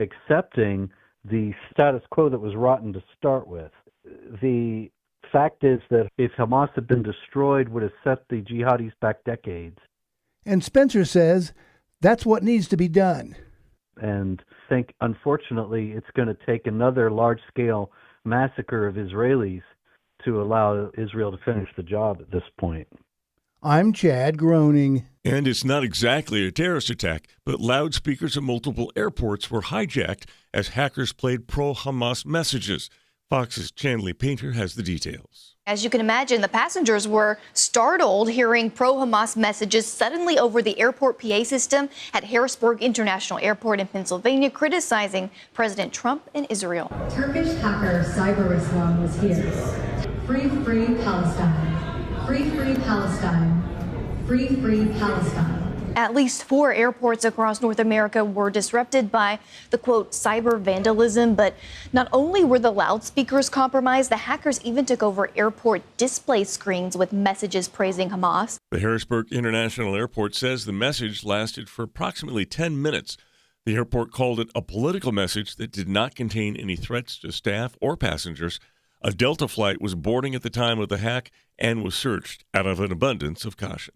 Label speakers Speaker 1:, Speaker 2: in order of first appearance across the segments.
Speaker 1: accepting the status quo that was rotten to start with. The fact is that if Hamas had been destroyed, would have set the jihadis back decades.
Speaker 2: And Spencer says that's what needs to be done.
Speaker 1: And I think, unfortunately, it's going to take another large-scale massacre of Israelis to allow Israel to finish the job at this point.
Speaker 2: I'm Chad, groaning.
Speaker 3: And it's not exactly a terrorist attack, but loudspeakers at multiple airports were hijacked as hackers played pro-Hamas messages. Fox's Chanley Painter has the details.
Speaker 4: As you can imagine, the passengers were startled hearing pro-Hamas messages suddenly over the airport PA system at Harrisburg International Airport in Pennsylvania, criticizing President Trump and Israel.
Speaker 5: Turkish hacker Cyber Islam was here. Free, free Palestine. Free, free Palestine. Free, free Palestine.
Speaker 4: At least 4 airports across North America were disrupted by the, quote, cyber vandalism. But not only were the loudspeakers compromised, the hackers even took over airport display screens with messages praising Hamas.
Speaker 3: The Harrisburg International Airport says the message lasted for approximately 10 minutes. The airport called it a political message that did not contain any threats to staff or passengers. A Delta flight was boarding at the time of the hack and was searched out of an abundance of caution.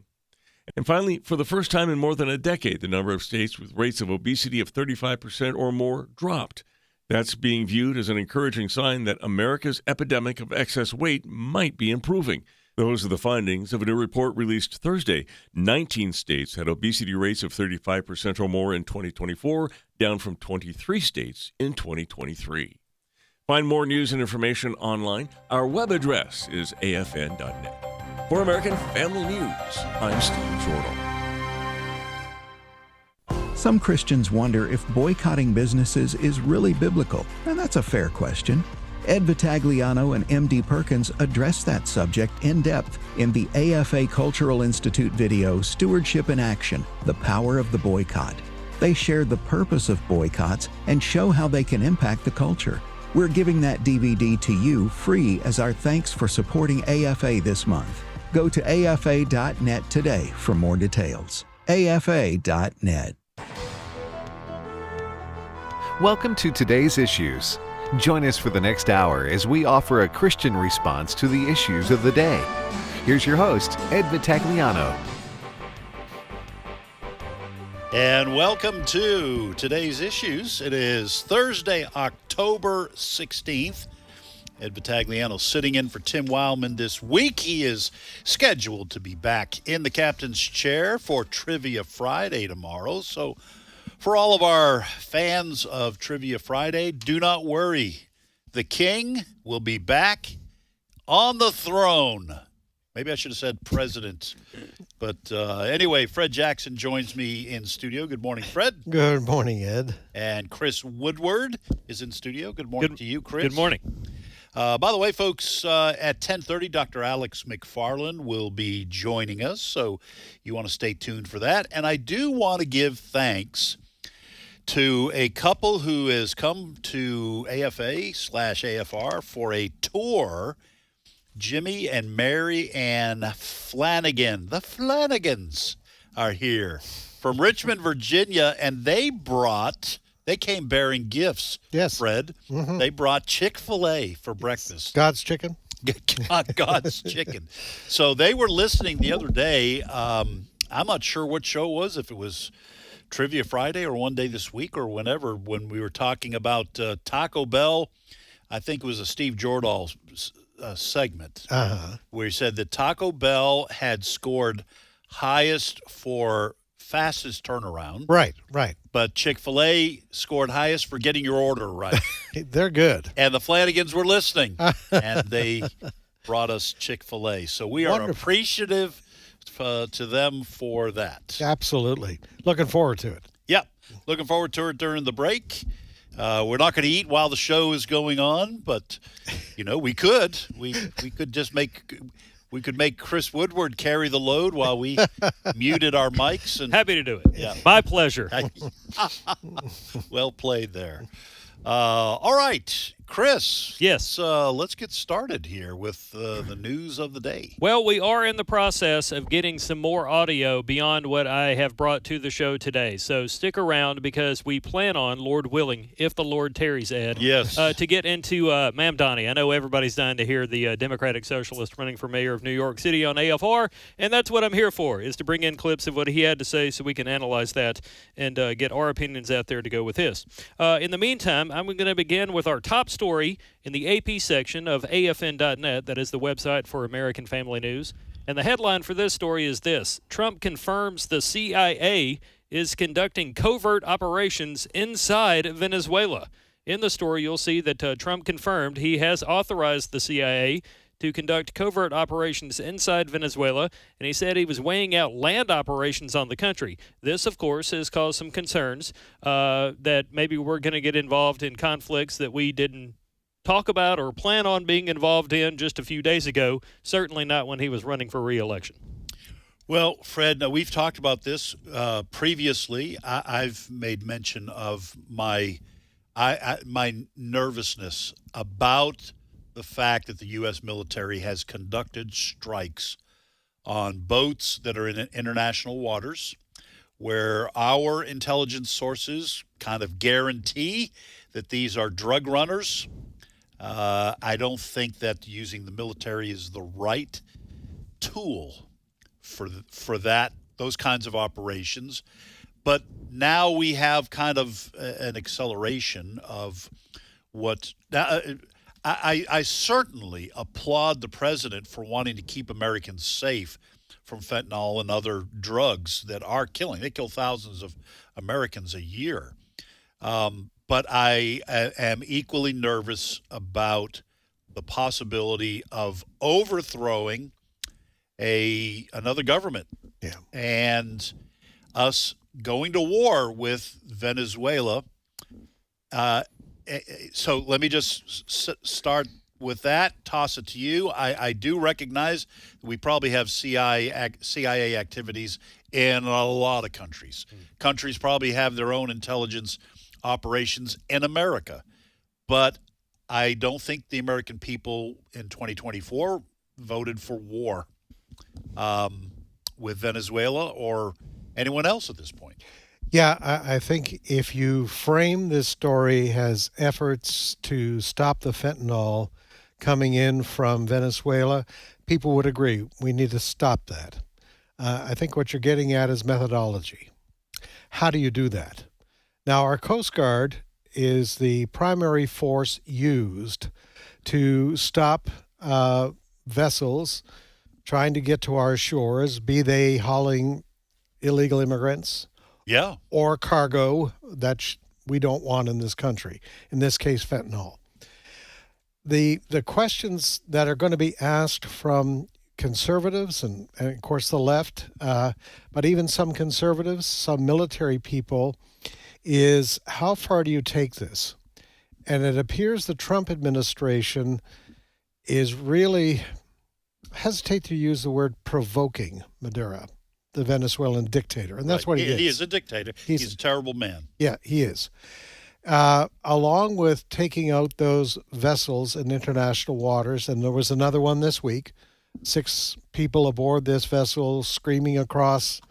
Speaker 3: And finally, for the first time in more than a decade, the number of states with rates of obesity of 35% or more dropped. That's being viewed as an encouraging sign that America's epidemic of excess weight might be improving. Those are the findings of a new report released Thursday. 19 states had obesity rates of 35% or more in 2024, down from 23 states in 2023. Find more news and information online. Our web address is afn.net. For American Family News, I'm Steve Jordan.
Speaker 6: Some Christians wonder if boycotting businesses is really biblical, and that's a fair question. Ed Vitagliano and M.D. Perkins address that subject in depth in the AFA Cultural Institute video, Stewardship in Action, The Power of the Boycott. They share the purpose of boycotts and show how they can impact the culture. We're giving that DVD to you free as our thanks for supporting AFA this month. Go to afa.net today for more details. afa.net.
Speaker 7: Welcome to Today's Issues. Join us for the next hour as we offer a Christian response to the issues of the day. Here's your host, Ed Vitagliano.
Speaker 8: And welcome to Today's Issues. It is Thursday, October 16th. Ed Vitagliano sitting in for Tim Wildmon this week. He is scheduled to be back in the captain's chair for Trivia Friday tomorrow. So for all of our fans of Trivia Friday, do not worry. The king will be back on the throne. Maybe I should have said president. But anyway, Fred Jackson joins me in studio. Good morning, Fred.
Speaker 9: Good morning, Ed.
Speaker 8: And Chris Woodward is in studio. Good morning to you, Chris.
Speaker 10: Good morning.
Speaker 8: By the way, folks, at 10:30, Dr. Alex McFarland will be joining us, so you want to stay tuned for that. And I do want to give thanks to a couple who has come to AFA/AFR for a tour, Jimmy and Mary Ann Flanagan. The Flanagans are here from Richmond, Virginia, and they came bearing gifts, yes, Fred. Mm-hmm. They brought Chick-fil-A for breakfast.
Speaker 9: God's chicken?
Speaker 8: God's chicken. So they were listening the other day. I'm not sure what show it was, if it was Trivia Friday or One Day This Week or whenever, when we were talking about Taco Bell. I think it was a Steve Jordahl segment where he said that Taco Bell had scored highest for fastest turnaround.
Speaker 9: Right.
Speaker 8: But Chick-fil-A scored highest for getting your order right.
Speaker 9: They're good.
Speaker 8: And the Flanagans were listening, and they brought us Chick-fil-A. So we are appreciative to them for that.
Speaker 9: Absolutely. Looking forward to it.
Speaker 8: Yep. Looking forward to it during the break. We're not going to eat while the show is going on, but, we could. We could just We could make Chris Woodward carry the load while we muted our mics. And
Speaker 10: happy to do it.
Speaker 8: Yeah.
Speaker 10: My pleasure.
Speaker 8: Well played there. All right. Chris.
Speaker 10: Yes.
Speaker 8: Let's get started here with the news of the day.
Speaker 10: Well, we are in the process of getting some more audio beyond what I have brought to the show today. So stick around because we plan on, Lord willing, if the Lord tarries, Ed,
Speaker 8: yes,
Speaker 10: to get into Ma'am Donnie. I know everybody's dying to hear the Democratic Socialist running for mayor of New York City on AFR, and that's what I'm here for, is to bring in clips of what he had to say so we can analyze that and get our opinions out there to go with his. In the meantime, I'm going to begin with our top story in the AP section of AFN.net, that is the website for American Family News. And the headline for this story is this: Trump confirms the CIA is conducting covert operations inside Venezuela. In the story, you'll see that Trump confirmed he has authorized the CIA to conduct covert operations inside Venezuela, and he said he was weighing out land operations on the country. This, of course, has caused some concerns that maybe we're going to get involved in conflicts that we didn't talk about or plan on being involved in just a few days ago, certainly not when he was running for re-election.
Speaker 8: Well, Fred, now we've talked about this previously. I've made mention of my nervousness about the fact that the U.S. military has conducted strikes on boats that are in international waters, where our intelligence sources kind of guarantee that these are drug runners. I don't think that using the military is the right tool for those kinds of operations. But now we have kind of an acceleration of what. I certainly applaud the president for wanting to keep Americans safe from fentanyl and other drugs that are killing. They kill thousands of Americans a year. But I am equally nervous about the possibility of overthrowing another government and us going to war with Venezuela. So let me just start with that, toss it to you. I do recognize that we probably have CIA activities in a lot of countries. Countries probably have their own intelligence operations in America. But I don't think the American people in 2024 voted for war with Venezuela or anyone else at this point.
Speaker 9: Yeah, I think if you frame this story as efforts to stop the fentanyl coming in from Venezuela, people would agree we need to stop that. I think what you're getting at is methodology. How do you do that? Now, our Coast Guard is the primary force used to stop vessels trying to get to our shores, be they hauling illegal immigrants, or cargo that we don't want in this country, in this case, fentanyl. The questions that are going to be asked from conservatives and of course the left, but even some conservatives, some military people, is how far do you take this? And it appears the Trump administration is really, hesitate to use the word provoking Maduro, the Venezuelan dictator. And that's what he is.
Speaker 8: He is a dictator. He's a terrible man.
Speaker 9: Yeah, he is. Along with taking out those vessels in international waters, and there was another one this week, 6 people aboard this vessel screaming across,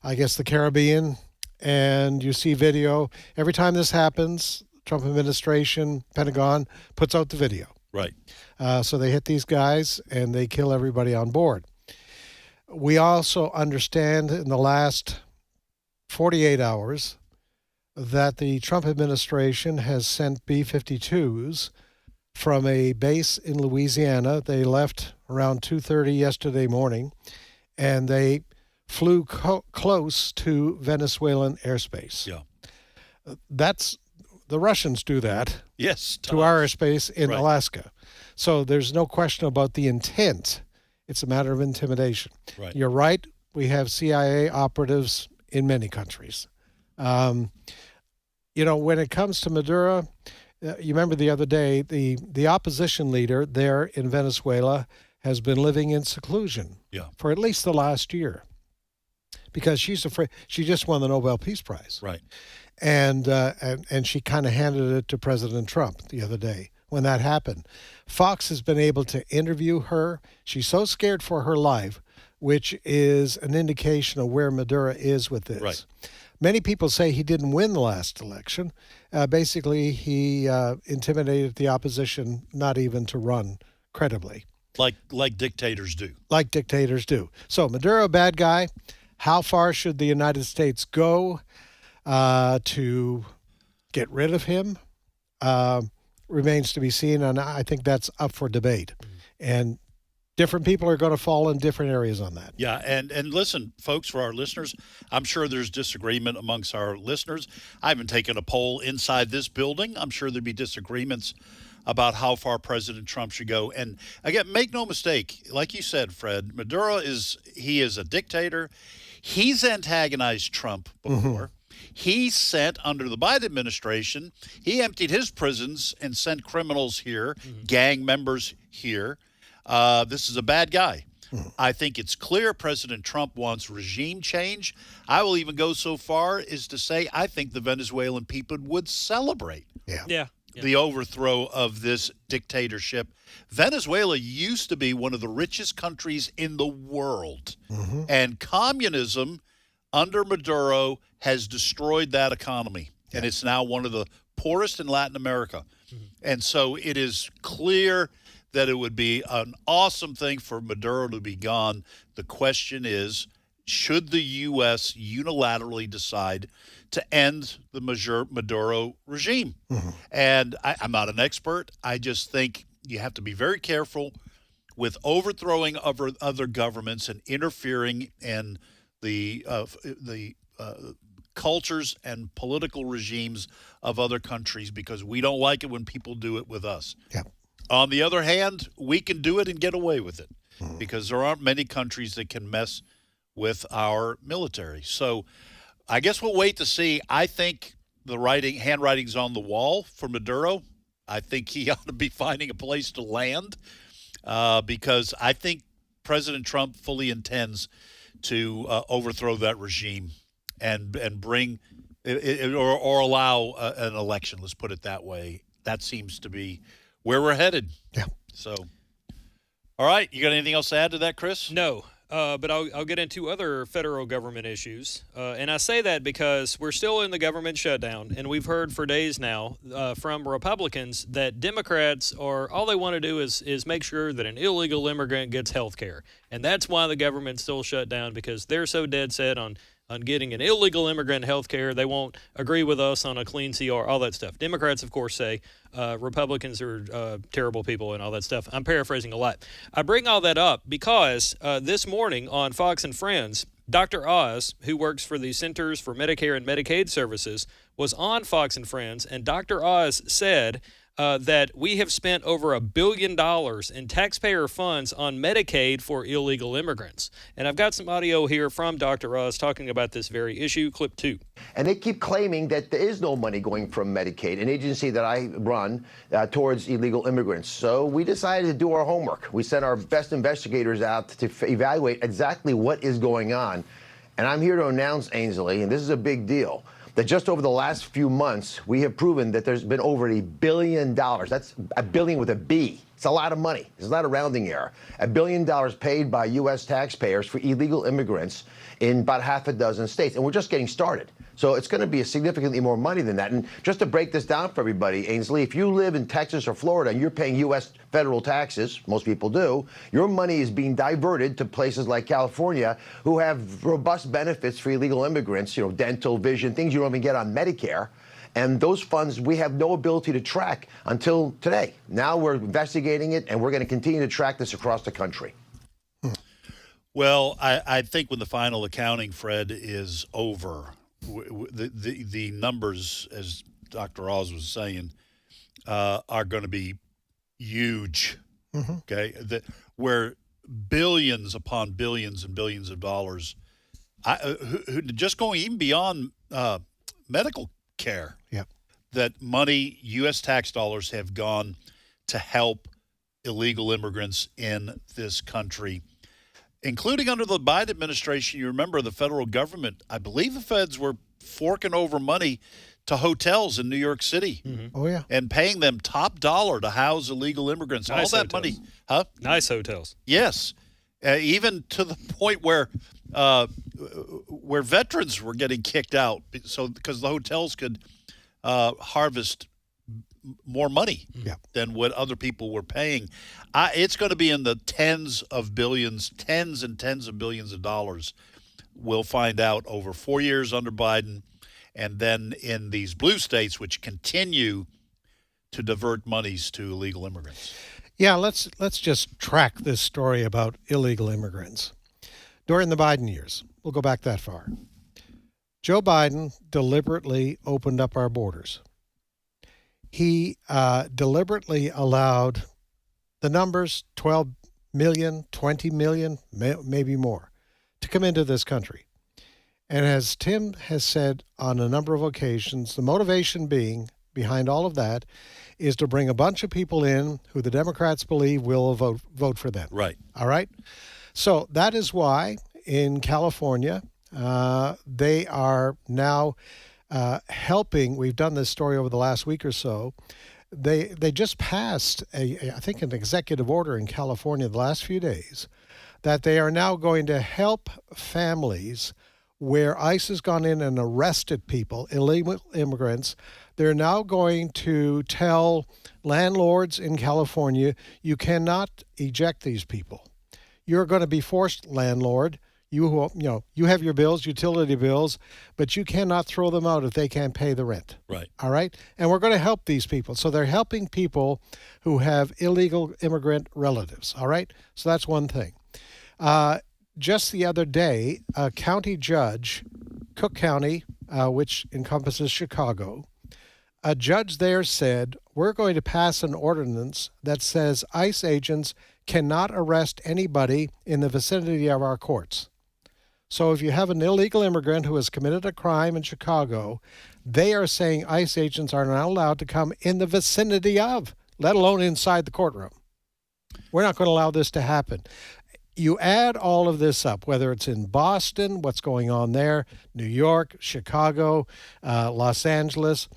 Speaker 9: I guess, the Caribbean. And you see video. Every time this happens, Trump administration, Pentagon, puts out the video.
Speaker 8: Right.
Speaker 9: So they hit these guys and they kill everybody on board. We also understand in the last 48 hours that the Trump administration has sent B-52s from a base in Louisiana. They left around 2:30 yesterday morning, and they flew close to Venezuelan airspace.
Speaker 8: Yeah.
Speaker 9: That's the Russians do that.
Speaker 8: Yes.
Speaker 9: To our airspace in Alaska. So there's no question about the intent. It's a matter of intimidation.
Speaker 8: Right.
Speaker 9: You're right. We have CIA operatives in many countries. When it comes to Maduro, you remember the other day, the opposition leader there in Venezuela has been living in seclusion for at least the last year because she's afraid. She just won the Nobel Peace Prize.
Speaker 8: Right.
Speaker 9: And she kind of handed it to President Trump the other day. when that happened. Fox has been able to interview her. She's so scared for her life, which is an indication of where Maduro is with this.
Speaker 8: Right.
Speaker 9: Many people say he didn't win the last election. Basically, he intimidated the opposition not even to run credibly.
Speaker 8: Like dictators do.
Speaker 9: Like dictators do. So Maduro, bad guy. How far should the United States go to get rid of him? Remains to be seen, and I think that's up for debate. And different people are going to fall in different areas on that.
Speaker 8: Yeah, and listen, folks, for our listeners, I'm sure there's disagreement amongst our listeners. I haven't taken a poll inside this building. I'm sure there'd be disagreements about how far President Trump should go. And again, make no mistake, like you said, Fred, Maduro is a dictator. He's antagonized Trump before. He sent, under the Biden administration, he emptied his prisons and sent criminals here, gang members here. This is a bad guy. I think it's clear President Trump wants regime change. I will even go so far as to say I think the Venezuelan people would celebrate the overthrow of this dictatorship. Venezuela used to be one of the richest countries in the world, and communism under Maduro has destroyed that economy, and it's now one of the poorest in Latin America. And so it is clear that it would be an awesome thing for Maduro to be gone. The question is, should the U.S. unilaterally decide to end the Maduro regime? And I'm not an expert. I just think you have to be very careful with overthrowing other governments and interfering in the cultures and political regimes of other countries, because we don't like it when people do it with us. On the other hand, we can do it and get away with it because there aren't many countries that can mess with our military. So I guess we'll wait to see. I think the handwriting's on the wall for Maduro. I think he ought to be finding a place to land because I think President Trump fully intends to overthrow that regime and bring or allow an election. Let's put it that way. That seems to be where we're headed.
Speaker 9: Yeah.
Speaker 8: So, all right. You got anything else to add to that, Chris?
Speaker 10: No. But I'll get into other federal government issues. And I say that because we're still in the government shutdown, and we've heard for days now from Republicans that Democrats all they want to do is make sure that an illegal immigrant gets health care. And that's why the government's still shut down, because they're so dead set on getting an illegal immigrant health care. They won't agree with us on a clean CR, all that stuff. Democrats, of course, say Republicans are terrible people and all that stuff. I'm paraphrasing a lot. I bring all that up because this morning on Fox and Friends, Dr. Oz, who works for the Centers for Medicare and Medicaid Services, was on Fox and Friends, and Dr. Oz said that we have spent over $1 billion in taxpayer funds on Medicaid for illegal immigrants. And I've got some audio here from Dr. Oz talking about this very issue, clip 2.
Speaker 11: And they keep claiming that there is no money going from Medicaid, an agency that I run, towards illegal immigrants. So we decided to do our homework. We sent our best investigators out to evaluate exactly what is going on. And I'm here to announce, Ainsley, and this is a big deal, that just over the last few months, we have proven that there's been over $1 billion. That's a billion with a B. It's a lot of money. It's not a rounding error. $1 billion paid by U.S. taxpayers for illegal immigrants in about half a dozen states. And we're just getting started. So it's going to be a significantly more money than that. And just to break this down for everybody, Ainsley, if you live in Texas or Florida and you're paying U.S. federal taxes, most people do, your money is being diverted to places like California who have robust benefits for illegal immigrants, dental, vision, things you don't even get on Medicare. And those funds we have no ability to track until today. Now we're investigating it, and we're going to continue to track this across the country.
Speaker 8: Well, I think when the final accounting, Fred, is over, the numbers, as Dr. Oz was saying, are going to be huge. Okay, where billions upon billions and billions of dollars, just going even beyond medical care.
Speaker 9: Yep.
Speaker 8: That money, U.S. tax dollars, have gone to help illegal immigrants in this country, including under the Biden administration. You remember the federal government, I believe the feds were forking over money to hotels in New York City.
Speaker 9: Oh, yeah.
Speaker 8: And paying them top dollar to house illegal immigrants.
Speaker 10: Nice
Speaker 8: All that
Speaker 10: hotels.
Speaker 8: money. Huh?
Speaker 10: Nice hotels.
Speaker 8: Yes. Even to the point where veterans were getting kicked out because the hotels could harvest more money than what other people were paying. It's going to be in the tens and tens of billions of dollars. We'll find out over 4 years under Biden, and then in these blue states, which continue to divert monies to illegal immigrants.
Speaker 9: Yeah, let's just track this story about illegal immigrants. During the Biden years, we'll go back that far. Joe Biden deliberately opened up our borders. He deliberately allowed the numbers, 12 million, 20 million, maybe more, to come into this country. And as Tim has said on a number of occasions, the motivation behind all of that is to bring a bunch of people in who the Democrats believe will vote for them.
Speaker 8: Right.
Speaker 9: All right? So that is why in California, they are now helping. We've done this story over the last week or so. They just passed, I think, an executive order in California the last few days that they are now going to help families where ICE has gone in and arrested people, illegal immigrants. They're now going to tell landlords in California, you cannot eject these people. You're going to be forced, landlord. You have your bills, utility bills, but you cannot throw them out if they can't pay the rent.
Speaker 8: Right.
Speaker 9: All right? And we're going to help these people. So they're helping people who have illegal immigrant relatives. All right? So that's one thing. Just the other day, a county judge, Cook County, which encompasses Chicago, a judge there said, we're going to pass an ordinance that says ICE agents cannot arrest anybody in the vicinity of our courts. So if you have an illegal immigrant who has committed a crime in Chicago, they are saying ICE agents are not allowed to come in the vicinity of, let alone inside the courtroom. We're not going to allow this to happen. You add all of this up, whether it's in Boston, what's going on there, New York, Chicago, Los Angeles,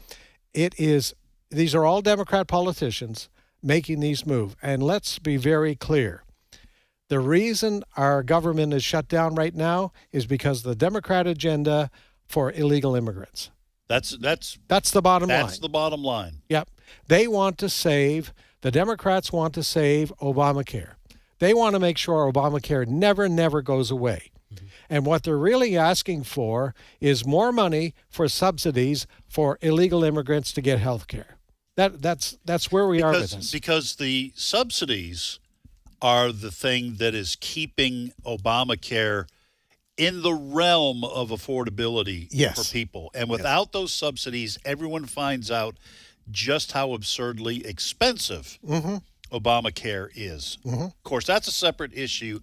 Speaker 9: these are all Democrat politicians making these moves. And let's be very clear. The reason our government is shut down right now is because of the Democrat agenda for illegal immigrants.
Speaker 8: That's the
Speaker 9: bottom line.
Speaker 8: That's the bottom line.
Speaker 9: Yep. The Democrats want to save Obamacare. They want to make sure Obamacare never goes away. Mm-hmm. And what they're really asking for is more money for subsidies for illegal immigrants to get health care. That's where we are with this.
Speaker 8: Because the subsidies are the thing that is keeping Obamacare in the realm of affordability for people. And without those subsidies, everyone finds out just how absurdly expensive Obamacare is. Of course, that's a separate issue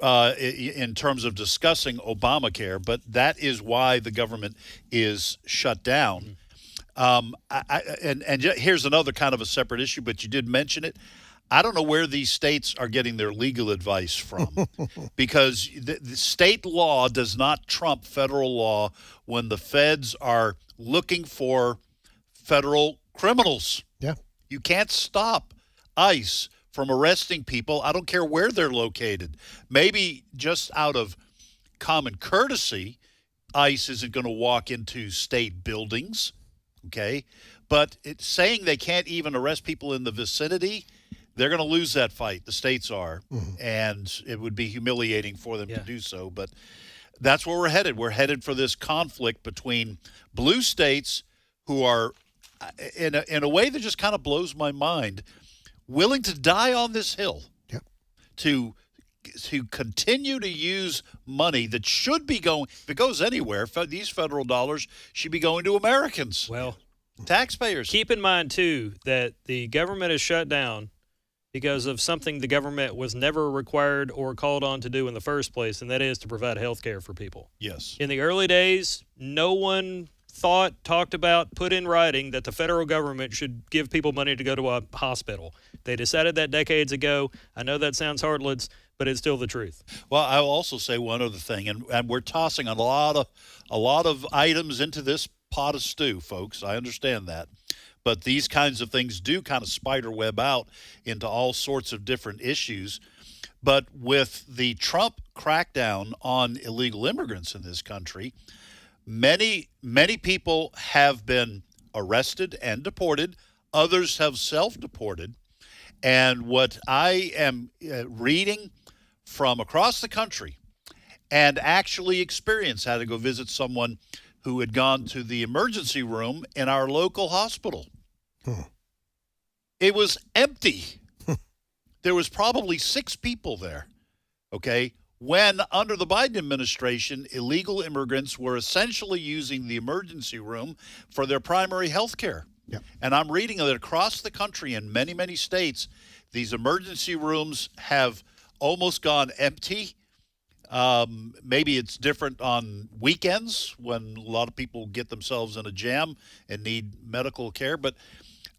Speaker 8: in terms of discussing Obamacare, but that is why the government is shut down. And here's another kind of a separate issue, but you did mention it. I don't know where these states are getting their legal advice from because the state law does not trump federal law when the feds are looking for federal criminals.
Speaker 9: Yeah.
Speaker 8: You can't stop ICE from arresting people. I don't care where they're located. Maybe just out of common courtesy, ICE isn't going to walk into state buildings, okay? But it's saying they can't even arrest people in the vicinity, they're going to lose that fight. The states are, and it would be humiliating for them to do so. But that's where we're headed. We're headed for this conflict between blue states who are, in a way that just kind of blows my mind, willing to die on this hill to continue to use money that should be going, if it goes anywhere, these federal dollars should be going to Americans.
Speaker 10: Well,
Speaker 8: taxpayers.
Speaker 10: Keep in mind, too, that the government is shut down because of something the government was never required or called on to do in the first place, and that is to provide health care for people.
Speaker 8: Yes.
Speaker 10: In the early days, no one talked about, put in writing that the federal government should give people money to go to a hospital. They decided that decades ago. I know that sounds heartless, but it's still the truth.
Speaker 8: Well, I'll also say one other thing, and we're tossing a lot of items into this pot of stew, folks. I understand that. But these kinds of things do kind of spider web out into all sorts of different issues. But with the Trump crackdown on illegal immigrants in this country, many people have been arrested and deported. Others have self-deported. And what I am reading from across the country and actually experienced, had to go visit someone who had gone to the emergency room in our local hospital. It was empty. There was probably 6 people there, okay, when under the Biden administration, illegal immigrants were essentially using the emergency room for their primary health care.
Speaker 9: Yep.
Speaker 8: And I'm reading that across the country in many, many states, these emergency rooms have almost gone empty. Maybe it's different on weekends when a lot of people get themselves in a jam and need medical care. But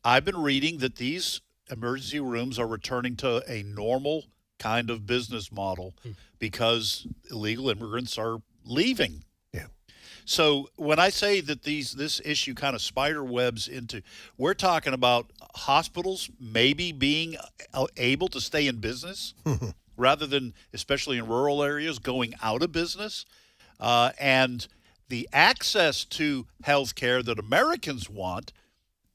Speaker 8: I've been reading that these emergency rooms are returning to a normal kind of business model because illegal immigrants are leaving.
Speaker 9: Yeah.
Speaker 8: So when I say that this issue kind of spider webs into, we're talking about hospitals maybe being able to stay in business rather than, especially in rural areas, going out of business. And the access to health care that Americans want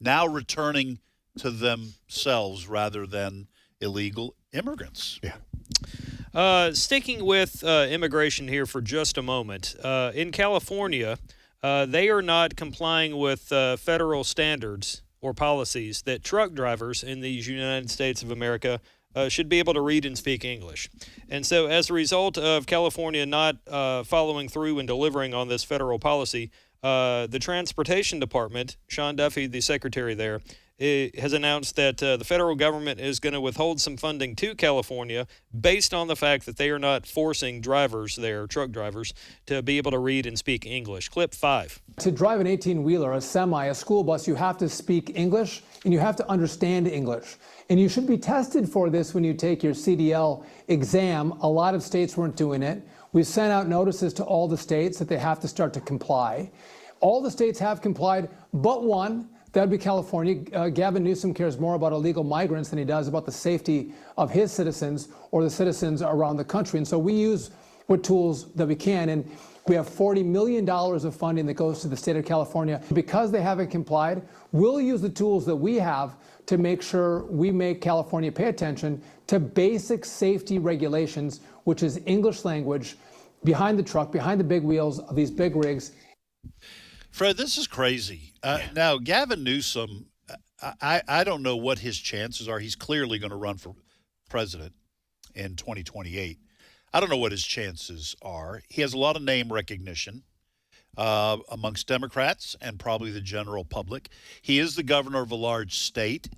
Speaker 8: now returning to themselves rather than illegal immigrants.
Speaker 9: Yeah.
Speaker 10: Sticking with immigration here for just a moment, in California, they are not complying with federal standards or policies that truck drivers in these United States of America should be able to read and speak English. And so as a result of California not following through and delivering on this federal policy, the Transportation Department, Sean Duffy, the secretary there, has announced that the federal government is going to withhold some funding to California based on the fact that they are not forcing drivers there, truck drivers, to be able to read and speak English. Clip 5.
Speaker 12: To drive an 18-wheeler, a semi, a school bus, you have to speak English and you have to understand English. And you should be tested for this when you take your CDL exam. A lot of states weren't doing it. We've sent out notices to all the states that they have to start to comply. All the states have complied, but one. That would be California. Gavin Newsom cares more about illegal migrants than he does about the safety of his citizens or the citizens around the country. And so we use what tools that we can. And we have $40 million of funding that goes to the state of California. Because they haven't complied, we'll use the tools that we have to make sure we make California pay attention to basic safety regulations, which is English language, behind the truck, behind the big wheels of these big rigs.
Speaker 8: Fred, this is crazy. Now, Gavin Newsom, I don't know what his chances are. He's clearly going to run for president in 2028. I don't know what his chances are. He has a lot of name recognition amongst Democrats and probably the general public. He is the governor of a large state,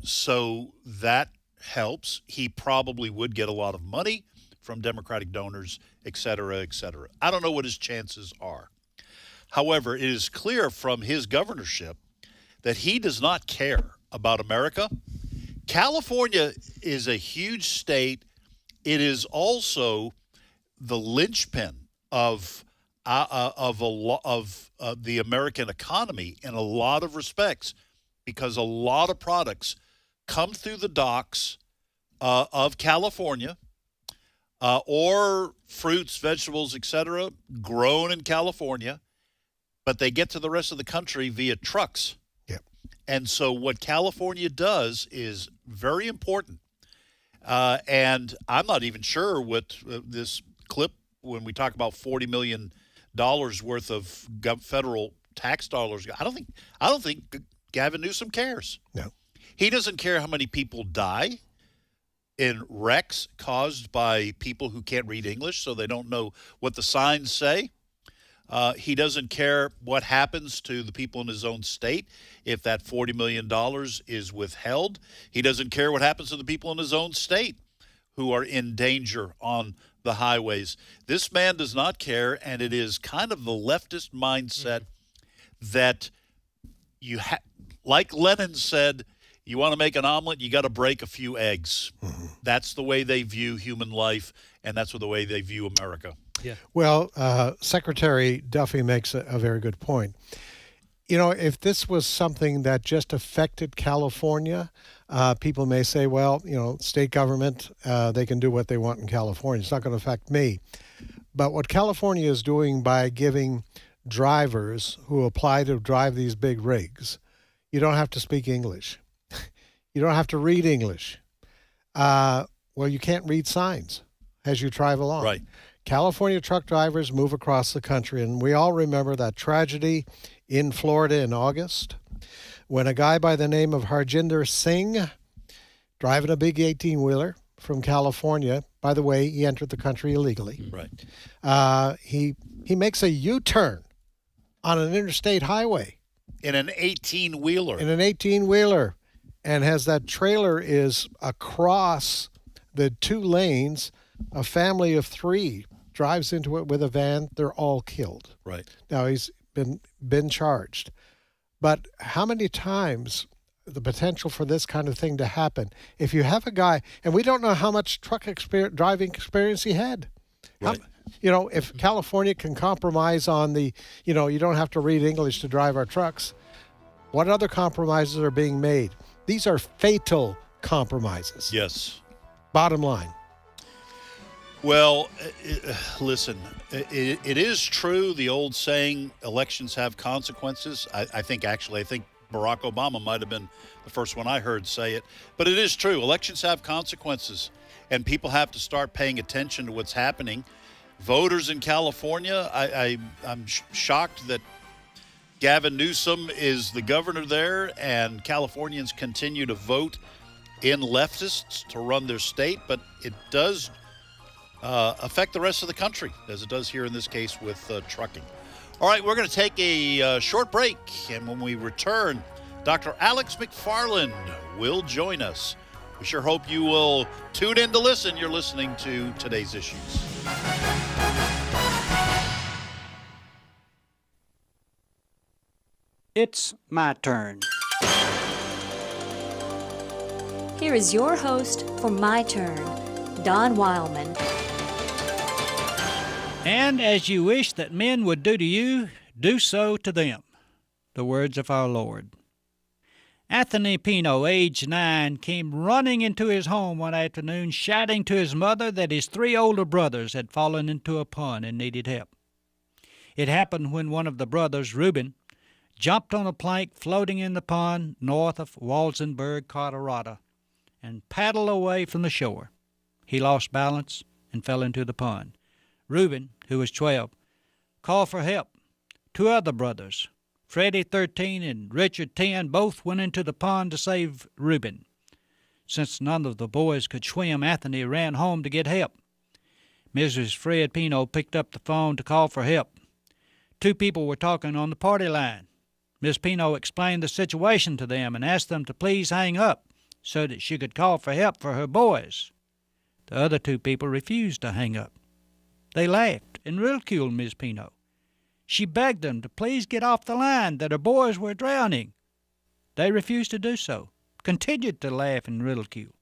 Speaker 8: so that helps. He probably would get a lot of money from Democratic donors, et cetera, et cetera. I don't know what his chances are. However, it is clear from his governorship that he does not care about America. California is a huge state. It is also the linchpin of the American economy in a lot of respects, because a lot of products come through the docks of California, or fruits, vegetables, etc., grown in California, but they get to the rest of the country via trucks.
Speaker 9: Yep.
Speaker 8: And so what California does is very important. And I'm not even sure what this clip, when we talk about $40 million worth of federal tax dollars, I don't think Gavin Newsom cares.
Speaker 9: No.
Speaker 8: He doesn't care how many people die in wrecks caused by people who can't read English, so they don't know what the signs say. He doesn't care what happens to the people in his own state if that $40 million is withheld. He doesn't care what happens to the people in his own state who are in danger on the highways. This man does not care, and it is kind of the leftist mindset that you like Lenin said, you want to make an omelet, you got to break a few eggs. That's the way they view human life, and that's the way they view America.
Speaker 10: Yeah.
Speaker 9: Well, Secretary Duffy makes a very good point. You know, if this was something that just affected California, people may say, well, you know, state government, they can do what they want in California. It's not going to affect me. But what California is doing by giving drivers who apply to drive these big rigs, you don't have to speak English. You don't have to read English. Well, you can't read signs as you drive along.
Speaker 8: Right.
Speaker 9: California truck drivers move across the country, and we all remember that tragedy in Florida in August when a guy by the name of Harjinder Singh, driving a big 18-wheeler from California, by the way, he entered the country illegally.
Speaker 8: Right.
Speaker 9: He makes a U-turn on an interstate highway.
Speaker 8: In an 18-wheeler.
Speaker 9: In an 18-wheeler. And as that trailer is across the two lanes, a family of three drives into it with a van. They're all killed.
Speaker 8: Right.
Speaker 9: Now, he's been charged. But how many times the potential for this kind of thing to happen, if you have a guy, and we don't know how much truck driving experience he had.
Speaker 8: Right.
Speaker 9: You know, if California can compromise on the, you know, you don't have to read English to drive our trucks, what other compromises are being made? These are fatal compromises.
Speaker 8: Yes.
Speaker 9: Bottom line.
Speaker 8: Well, listen, it is true, the old saying, elections have consequences. I think Barack Obama might have been the first one I heard say it. But it is true. Elections have consequences, and people have to start paying attention to what's happening. Voters in California, I'm shocked that Gavin Newsom is the governor there, and Californians continue to vote in leftists to run their state, but it does affect the rest of the country, as it does here in this case with trucking. All right, we're going to take a short break, and when we return, Dr. Alex McFarland will join us. We sure hope you will tune in to listen. You're listening to Today's Issues.
Speaker 13: It's my turn.
Speaker 14: Here is your host for My Turn, Don Wildmon.
Speaker 13: And as you wish that men would do to you, do so to them. The words of our Lord. Anthony Pino, age 9, came running into his home one afternoon, shouting to his mother that his 3 older brothers had fallen into a pond and needed help. It happened when one of the brothers, Reuben, jumped on a plank floating in the pond north of Walsenburg, Colorado, and paddled away from the shore. He lost balance and fell into the pond. Reuben, who was 12, called for help. 2 other brothers, Freddie, 13, and Richard, 10, both went into the pond to save Reuben. Since none of the boys could swim, Anthony ran home to get help. Mrs. Fred Pino picked up the phone to call for help. 2 people were talking on the party line. Miss Pino explained the situation to them and asked them to please hang up so that she could call for help for her boys. The other 2 people refused to hang up. They laughed and ridiculed Miss Pino. She begged them to please get off the line, that her boys were drowning. They refused to do so, continued to laugh and ridicule.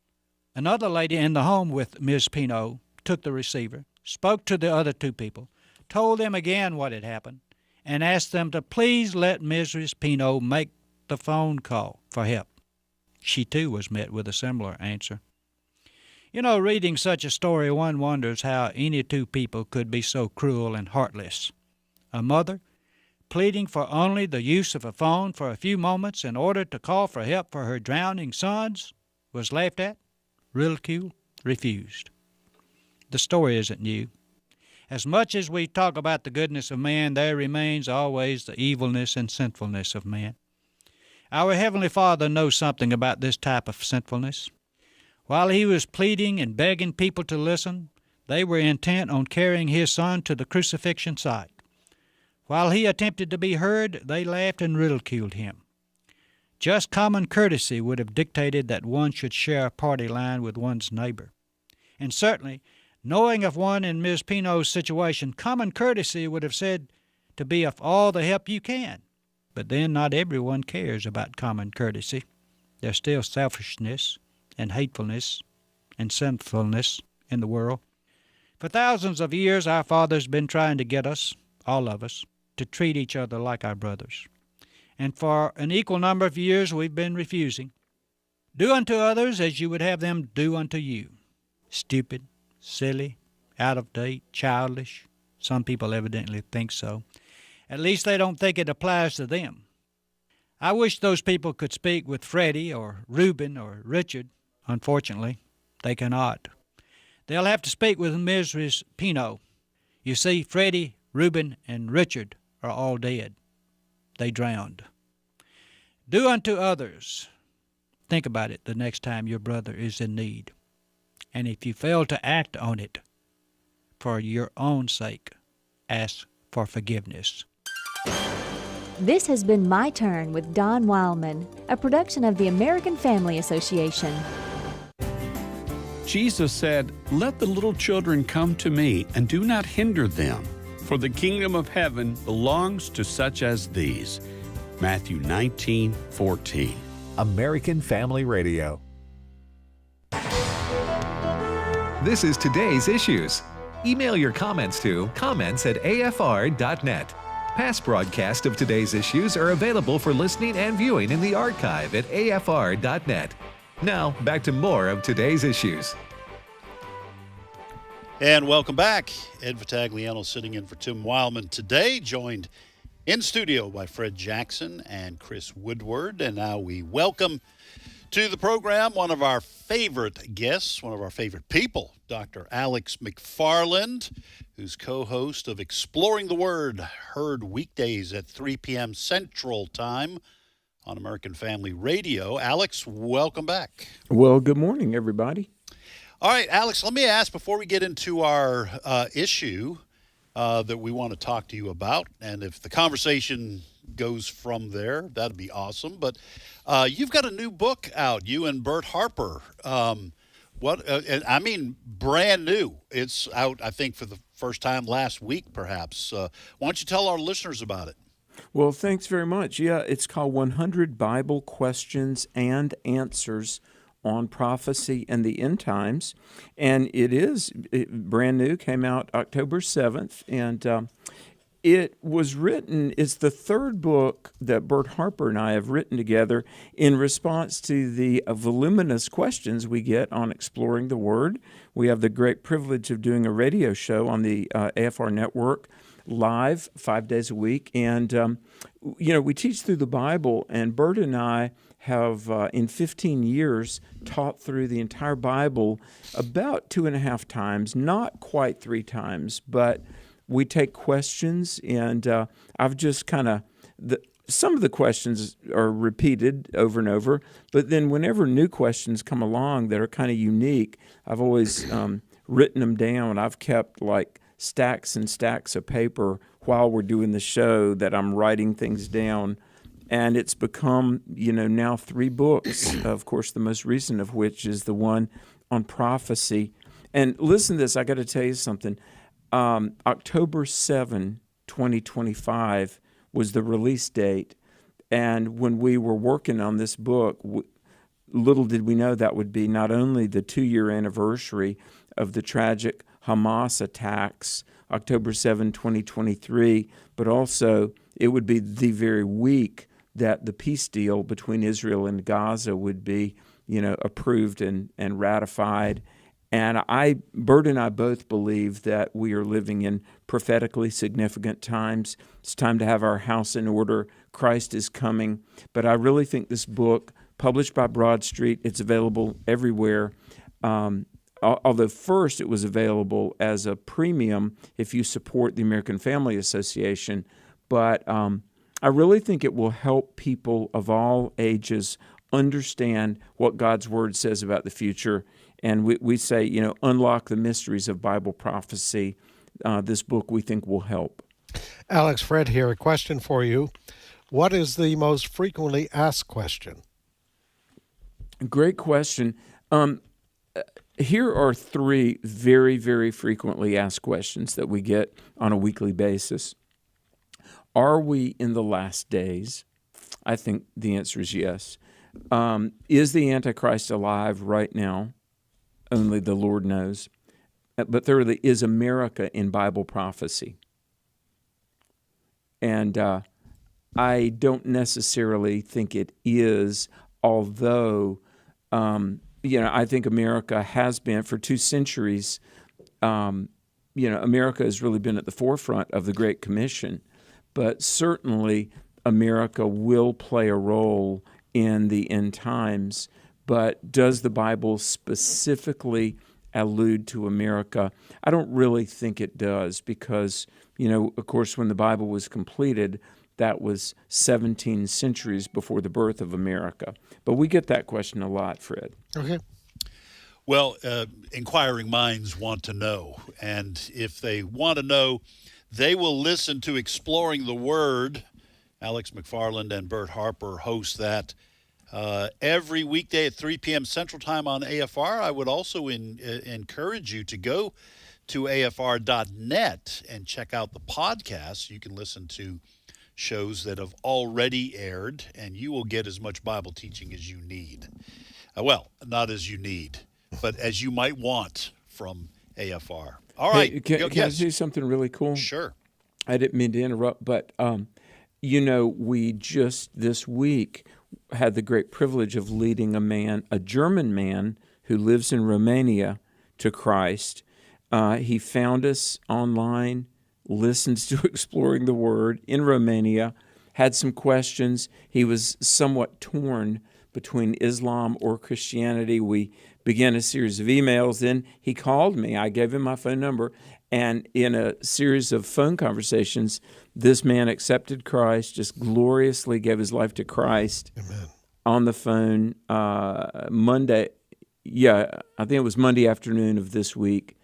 Speaker 13: Another lady in the home with Miss Pino took the receiver, spoke to the other 2 people, told them again what had happened, and asked them to please let Mrs. Pino make the phone call for help. She, too, was met with a similar answer. You know, reading such a story, one wonders how any 2 people could be so cruel and heartless. A mother, pleading for only the use of a phone for a few moments in order to call for help for her drowning sons, was laughed at, ridiculed, refused. The story isn't new. As much as we talk about the goodness of man, there remains always the evilness and sinfulness of man. Our Heavenly Father knows something about this type of sinfulness. While he was pleading and begging people to listen, they were intent on carrying his Son to the crucifixion site. While he attempted to be heard, they laughed and ridiculed him. Just common courtesy would have dictated that one should share a party line with one's neighbor. And certainly, knowing of one in Ms. Pino's situation, common courtesy would have said to be of all the help you can. But then not everyone cares about common courtesy. There's still selfishness and hatefulness and sinfulness in the world. For thousands of years, our fathers been trying to get us, all of us, to treat each other like our brothers. And for an equal number of years, we've been refusing. Do unto others as you would have them do unto you. Stupid, silly, out of date, childish. Some people evidently think so. At least they don't think it applies to them. I wish those people could speak with Freddie or Reuben or Richard. Unfortunately, they cannot. They'll have to speak with Mrs. Pino. You see, Freddie, Reuben, and Richard are all dead. They drowned. Do unto others. Think about it the next time your brother is in need. And if you fail to act on it, for your own sake, ask for forgiveness.
Speaker 14: This has been My Turn with Don Wildmon, a production of the American Family Association.
Speaker 15: Jesus said, "Let the little children come to me, and do not hinder them, for the kingdom of heaven belongs to such as these." Matthew 19:14.
Speaker 7: American Family Radio. This is today's issues. Email your comments to comments@afr.net. Past broadcasts of today's issues are available for listening and viewing in the archive at afr.net. Now, back to more of today's issues.
Speaker 8: And welcome back. Ed Vitagliano sitting in for Tim Wildmon today, joined in studio by Fred Jackson and Chris Woodward. And now we welcome to the program one of our favorite guests, one of our favorite people, Dr. Alex McFarland, who's co-host of Exploring the Word, heard weekdays at 3 p.m. Central Time on American Family Radio. Alex, welcome back.
Speaker 16: Well, good morning, everybody.
Speaker 8: All right, Alex, let me ask before we get into our issue that we want to talk to you about, and if the conversation goes from there, that'd be awesome. But you've got a new book out, you and Bert Harper. I mean, brand new. It's out, I think, for the first time last week, perhaps. Why don't you tell our listeners about it?
Speaker 16: Well, thanks very much. Yeah, it's called 100 Bible Questions and Answers on Prophecy and the End Times. And it is brand new, came out October 7th. And it was written, it's the third book that Bert Harper and I have written together in response to the voluminous questions we get on Exploring the Word. We have the great privilege of doing a radio show on the AFR network live 5 days a week. And, we teach through the Bible, and Bert and I have, in 15 years, taught through the entire Bible about 2.5 times, not quite 3 times, but we take questions, and I've just kind of, some of the questions are repeated over and over, but then whenever new questions come along that are kind of unique, I've always written them down. I've kept like stacks and stacks of paper while we're doing the show that I'm writing things down, and it's become, now 3 books, of course, the most recent of which is the one on prophecy. And listen to this, I got to tell you something. October 7, 2025 was the release date. And when we were working on this book, little did we know that would be not only the 2-year anniversary of the tragic Hamas attacks, October 7, 2023, but also it would be the very week that the peace deal between Israel and Gaza would be, approved and ratified. And Bert and I both believe that we are living in prophetically significant times. It's time to have our house in order. Christ is coming. But I really think this book, published by Broad Street, it's available everywhere. Although first it was available as a premium if you support the American Family Association. But I really think it will help people of all ages understand what God's Word says about the future. And we say, unlock the mysteries of Bible prophecy. This book, we think, will help.
Speaker 9: Alex, Fred here. A question for you. What is the most frequently asked question?
Speaker 16: Great question. Here are 3 very, very frequently asked questions that we get on a weekly basis. Are we in the last days? I think the answer is yes. Is the Antichrist alive right now? Only the Lord knows. but thirdly, is America in Bible prophecy? And I don't necessarily think it is, although, I think America has been, for 2 centuries, America has really been at the forefront of the Great Commission. But certainly America will play a role in the end times. But does the Bible specifically allude to America? I don't really think it does because, of course, when the Bible was completed, that was 17 centuries before the birth of America. But we get that question a lot, Fred.
Speaker 9: Okay.
Speaker 8: Well, inquiring minds want to know. And if they want to know, they will listen to Exploring the Word. Alex McFarland and Bert Harper host that every weekday at 3 p.m. Central Time on AFR. I would also encourage you to go to afr.net and check out the podcast. You can listen to shows that have already aired, and you will get as much Bible teaching as you need. Well, not as you need, but as you might want from AFR. All right.
Speaker 16: Hey, can I say something really cool?
Speaker 8: Sure.
Speaker 16: I didn't mean to interrupt, but, we just this week had the great privilege of leading a German man who lives in Romania to Christ. He found us online, listens to Exploring the Word in Romania, had some questions. He was somewhat torn between Islam or Christianity. We began a series of emails. Then he called me. I gave him my phone number. And in a series of phone conversations, this man accepted Christ, just gloriously gave his life to Christ.
Speaker 9: Amen.
Speaker 16: On the phone Monday. Yeah, I think it was Monday afternoon of this week.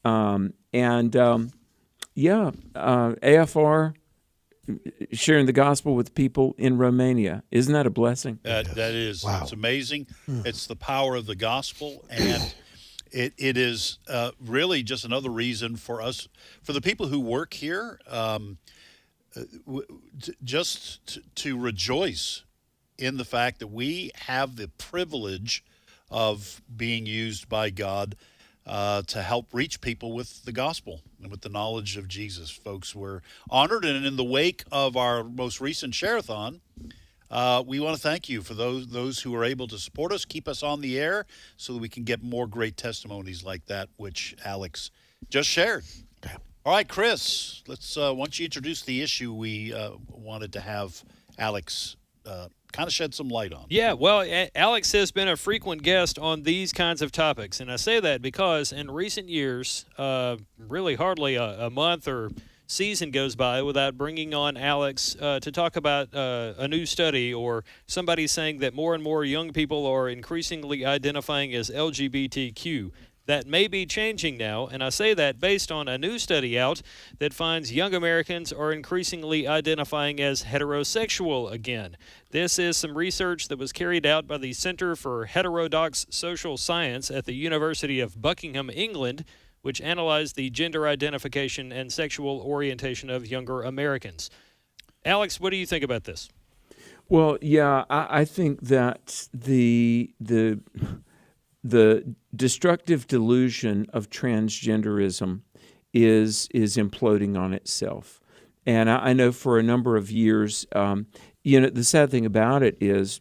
Speaker 16: AFR sharing the gospel with people in Romania. Isn't that a blessing?
Speaker 8: That is. Wow. It's amazing. It's the power of the gospel, and it is really just another reason for us, for the people who work here, to rejoice in the fact that we have the privilege of being used by God to help reach people with the gospel and with the knowledge of Jesus. Folks, we're honored, and in the wake of our most recent share-a-thon, we want to thank you for those who are able to support us, keep us on the air, so that we can get more great testimonies like that, which Alex just shared. Okay. All right, Chris, let's once you introduce the issue, we wanted to have Alex kind of shed some light on.
Speaker 10: Yeah, well, Alex has been a frequent guest on these kinds of topics, and I say that because in recent years, really hardly a month or season goes by without bringing on Alex to talk about a new study or somebody saying that more and more young people are increasingly identifying as LGBTQ. That may be changing now, and I say that based on a new study out that finds young Americans are increasingly identifying as heterosexual again. This is some research that was carried out by the Center for Heterodox Social Science at the University of Buckingham, England, which analyzed the gender identification and sexual orientation of younger Americans. Alex, what do you think about this?
Speaker 16: Well, yeah, I think that the destructive delusion of transgenderism is imploding on itself. And I know for a number of years, the sad thing about it is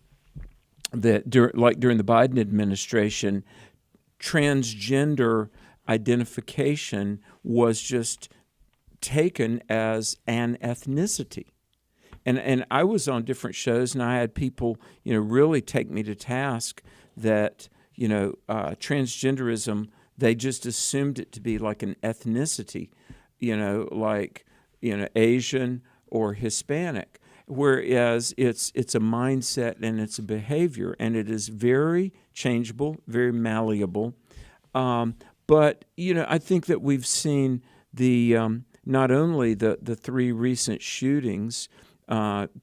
Speaker 16: that during the Biden administration, transgender identification was just taken as an ethnicity. And I was on different shows, and I had people, really take me to task that transgenderism, they just assumed it to be like an ethnicity, Asian or Hispanic, whereas it's a mindset and it's a behavior, and it is very changeable, very malleable. But I think that we've seen not only the 3 recent shootings,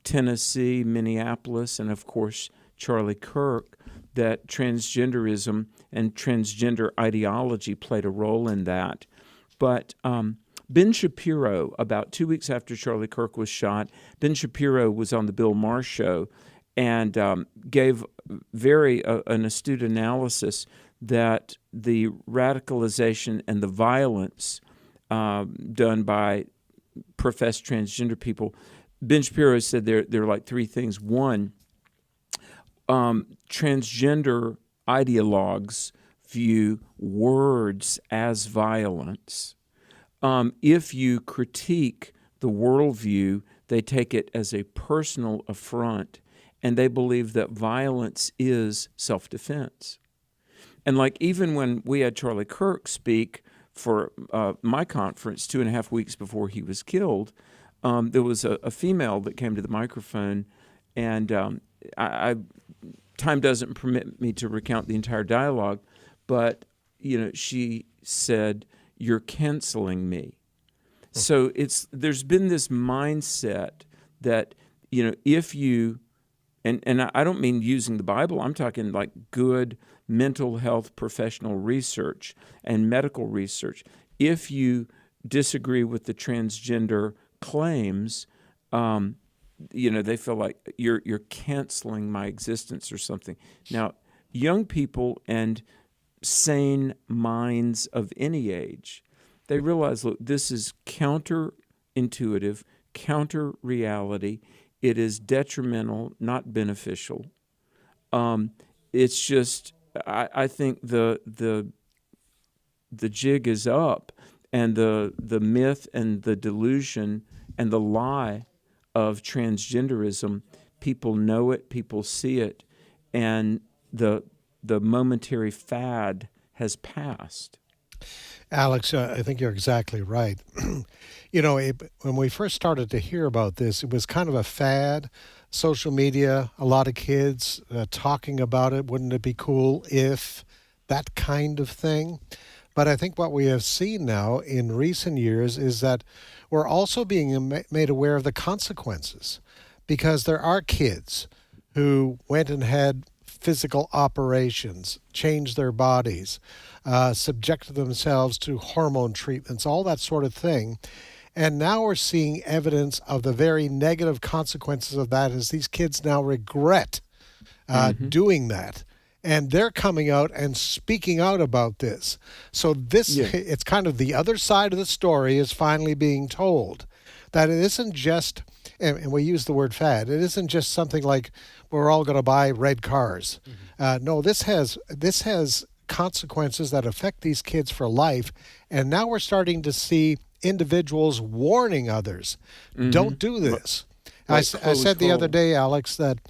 Speaker 16: Tennessee, Minneapolis, and of course Charlie Kirk, that transgenderism and transgender ideology played a role in that. But Ben Shapiro, about 2 weeks after Charlie Kirk was shot, Ben Shapiro was on the Bill Maher show and gave very an astute analysis that the radicalization and the violence done by professed transgender people, Ben Shapiro said there are like three things. One, transgender ideologues view words as violence. If you critique the worldview, they take it as a personal affront, and they believe that violence is self-defense. And like even when we had Charlie Kirk speak for my conference 2.5 weeks before he was killed, there was a female that came to the microphone, and time doesn't permit me to recount the entire dialogue, but she said, "You're canceling me." So there's been this mindset that if you and I don't mean using the Bible, I'm talking like good mental health professional research and medical research. If you disagree with the transgender claims, they feel like you're canceling my existence or something. Now, young people and sane minds of any age, they realize, look, this is counterintuitive, counter-reality. It is detrimental, not beneficial. It's just, I think the jig is up, and the myth and the delusion and the lie of transgenderism, people know it, people see it, and the momentary fad has passed.
Speaker 9: Alex, I think you're exactly right. When we first started to hear about this, it was kind of a fad. Social media, a lot of kids talking about it. Wouldn't it be cool if that kind of thing? But I think what we have seen now in recent years is that we're also being made aware of the consequences, because there are kids who went and had physical operations, changed their bodies, subjected themselves to hormone treatments, all that sort of thing. And now we're seeing evidence of the very negative consequences of that, as these kids now regret doing that. And they're coming out and speaking out about this. So it's kind of the other side of the story is finally being told, that it isn't just, and we use the word fad, it isn't just something like we're all going to buy red cars. No, this has consequences that affect these kids for life. And now we're starting to see individuals warning others, don't do this. I said the other day, Alex, that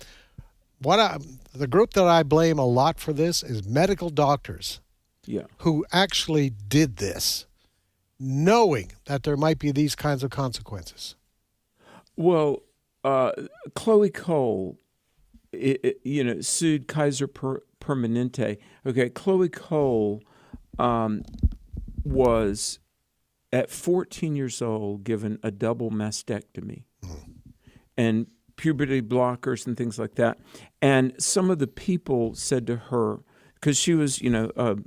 Speaker 9: the group that I blame a lot for this is medical doctors who actually did this, knowing that there might be these kinds of consequences.
Speaker 16: Well, Chloe Cole, sued Kaiser Permanente. Okay, Chloe Cole was, at 14 years old, given a double mastectomy. And puberty blockers and things like that. And some of the people said to her, because she was, a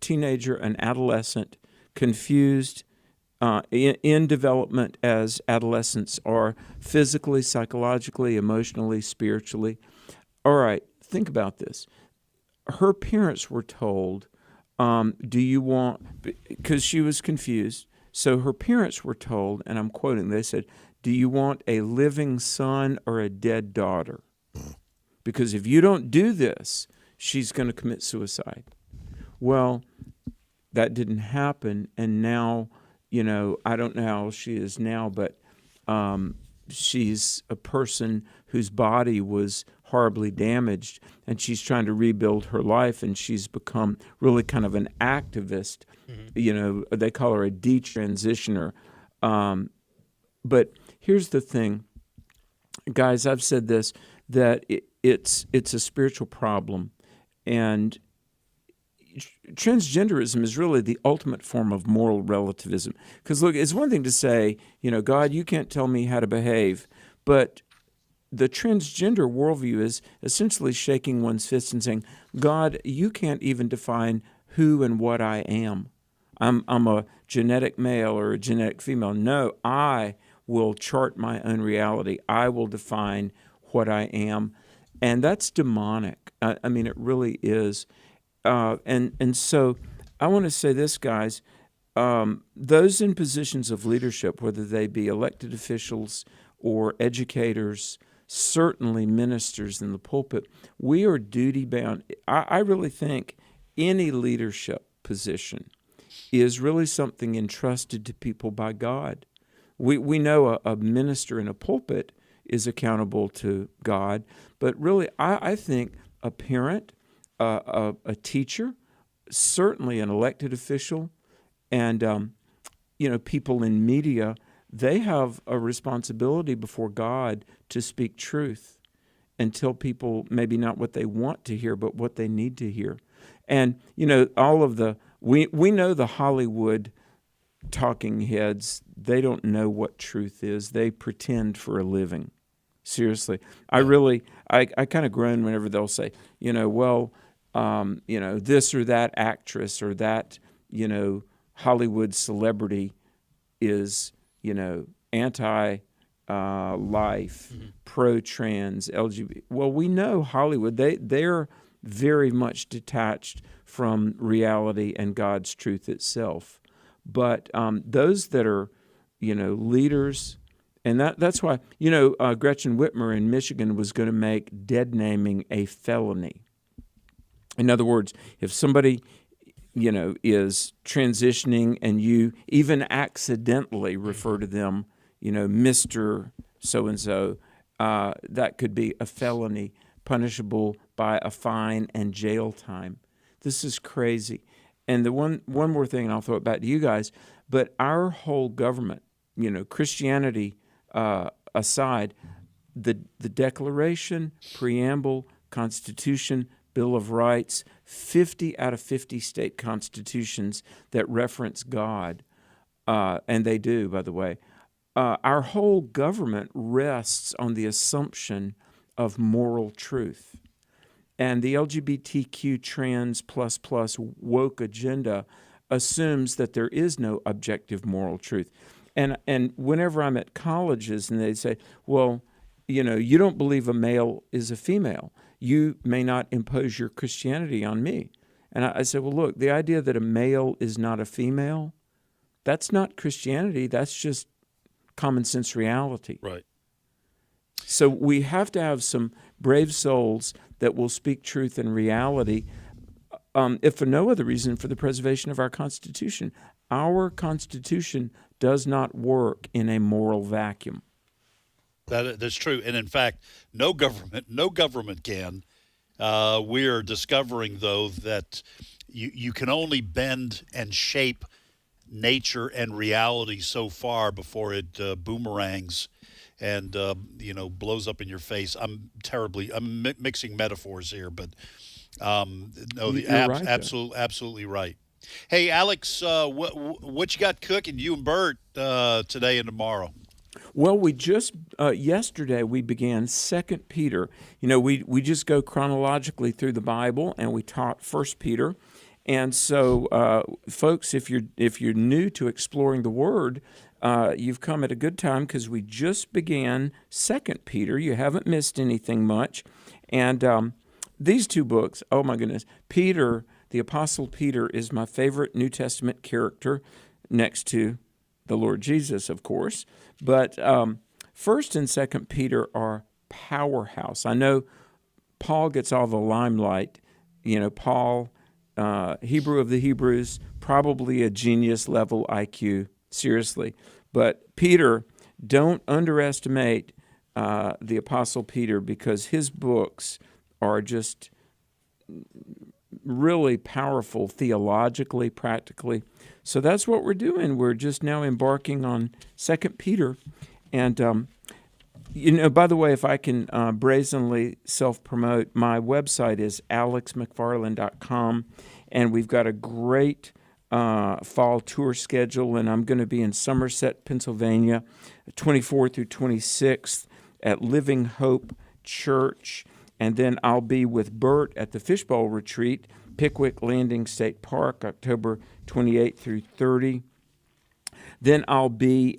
Speaker 16: teenager, an adolescent, confused, in development as adolescents are, physically, psychologically, emotionally, spiritually. All right, think about this. Her parents were told, do you want, because she was confused, so her parents were told, and I'm quoting, they said, do you want a living son or a dead daughter? Because if you don't do this, she's going to commit suicide. Well, that didn't happen, and now, I don't know how she is now, but she's a person whose body was horribly damaged, and she's trying to rebuild her life, and she's become really kind of an activist. They call her a detransitioner. But here's the thing, guys, I've said this, that it's a spiritual problem, and transgenderism is really the ultimate form of moral relativism. Because look, it's one thing to say, God, you can't tell me how to behave, but the transgender worldview is essentially shaking one's fist and saying, God, you can't even define who and what I am. I'm a genetic male or a genetic female. No, I will chart my own reality. I will define what I am. And that's demonic. I mean, it really is. And so I want to say this, guys. Those in positions of leadership, whether they be elected officials or educators, certainly ministers in the pulpit, we are duty-bound. I really think any leadership position is really something entrusted to people by God. We know a minister in a pulpit is accountable to God, but really I think a parent, a teacher, certainly an elected official, and people in media, they have a responsibility before God to speak truth and tell people maybe not what they want to hear, but what they need to hear. And all of we know the Hollywood talking heads, they don't know what truth is. They pretend for a living. Seriously. I kind of groan whenever they'll say, this or that actress or that, Hollywood celebrity is, anti-life, pro-trans, LGBT. Well, we know Hollywood, they're very much detached from reality and God's truth itself. But those that are, leaders, and that's why, Gretchen Whitmer in Michigan was going to make dead naming a felony. In other words, if somebody, is transitioning and you even accidentally refer to them, Mr. So-and-so, that could be a felony punishable by a fine and jail time. This is crazy. And the one more thing, and I'll throw it back to you guys, but our whole government, Christianity aside, the Declaration, Preamble, Constitution, Bill of Rights, 50 out of 50 state constitutions that reference God, and they do, by the way, our whole government rests on the assumption of moral truth. And the LGBTQ trans plus woke agenda assumes that there is no objective moral truth. And whenever I'm at colleges and they say, well, you don't believe a male is a female, you may not impose your Christianity on me. And I said, well, look, the idea that a male is not a female, that's not Christianity. That's just common sense reality.
Speaker 8: Right.
Speaker 16: So we have to have some brave souls that will speak truth and reality, if for no other reason, for the preservation of our Constitution. Our Constitution does not work in a moral vacuum.
Speaker 8: That's true. And in fact, no government can. We are discovering, though, that you can only bend and shape nature and reality so far before it boomerangs and blows up in your face. I'm mixing metaphors here, but absolutely right. Hey, Alex, what you got cooking, you and Bert, today and tomorrow?
Speaker 16: Well, we just yesterday we began 2 Peter. We just go chronologically through the Bible, and we taught 1 Peter. And so, folks, if you're new to exploring the Word, you've come at a good time because we just began 2 Peter. You haven't missed anything much. And these two books, oh my goodness, Peter, the Apostle Peter, is my favorite New Testament character next to the Lord Jesus, of course. But 1st and 2nd Peter are powerhouse. I know Paul gets all the limelight. Paul, Hebrew of the Hebrews, probably a genius level IQ, seriously. But Peter, don't underestimate the Apostle Peter, because his books are just really powerful theologically, practically. So that's what we're doing. We're just now embarking on 2 Peter. And, by the way, if I can brazenly self-promote, my website is alexmcfarland.com, and we've got a great fall tour schedule, and I'm going to be in Somerset, Pennsylvania, 24th through 26th at Living Hope Church. And then I'll be with Bert at the Fishbowl Retreat, Pickwick Landing State Park, October 28th through 30. Then I'll be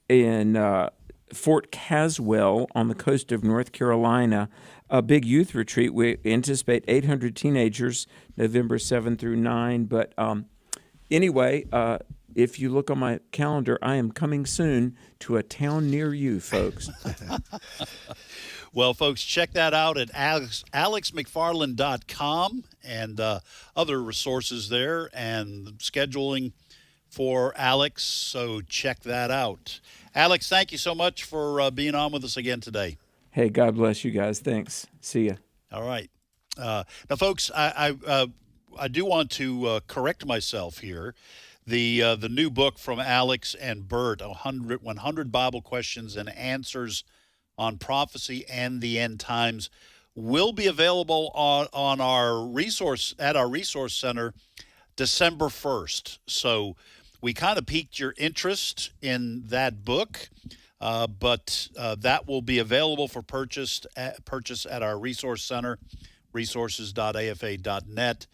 Speaker 16: in Fort Caswell on the coast of North Carolina, a big youth retreat. We anticipate 800 teenagers, November 7 through 9. But anyway, if you look on my calendar, I am coming soon to a town near you, folks.
Speaker 8: Well, folks, check that out at alexmcfarland.com and other resources there and scheduling for Alex. So check that out. Alex, thank you so much for being on with us again today.
Speaker 16: Hey, God bless you guys. Thanks. See ya.
Speaker 8: All right. Now, folks, I do want to correct myself here. The new book from Alex and Bert, 100 Bible Questions and Answers on Prophecy and the End Times, will be available on our resource center December 1st. So we kind of piqued your interest in that book, but that will be available for purchase at our resource center, resources.afa.net.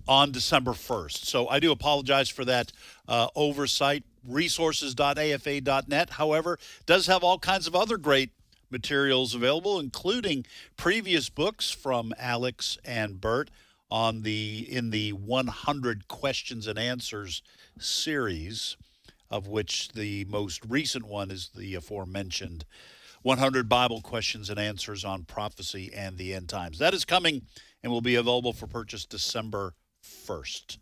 Speaker 8: On December 1st. So I do apologize for that oversight. Resources.afa.net, however, does have all kinds of other great materials available, including previous books from Alex and Bert in the 100 Questions and Answers series, of which the most recent one is the aforementioned 100 Bible Questions and Answers on Prophecy and the End Times. That is coming and will be available for purchase December 1st.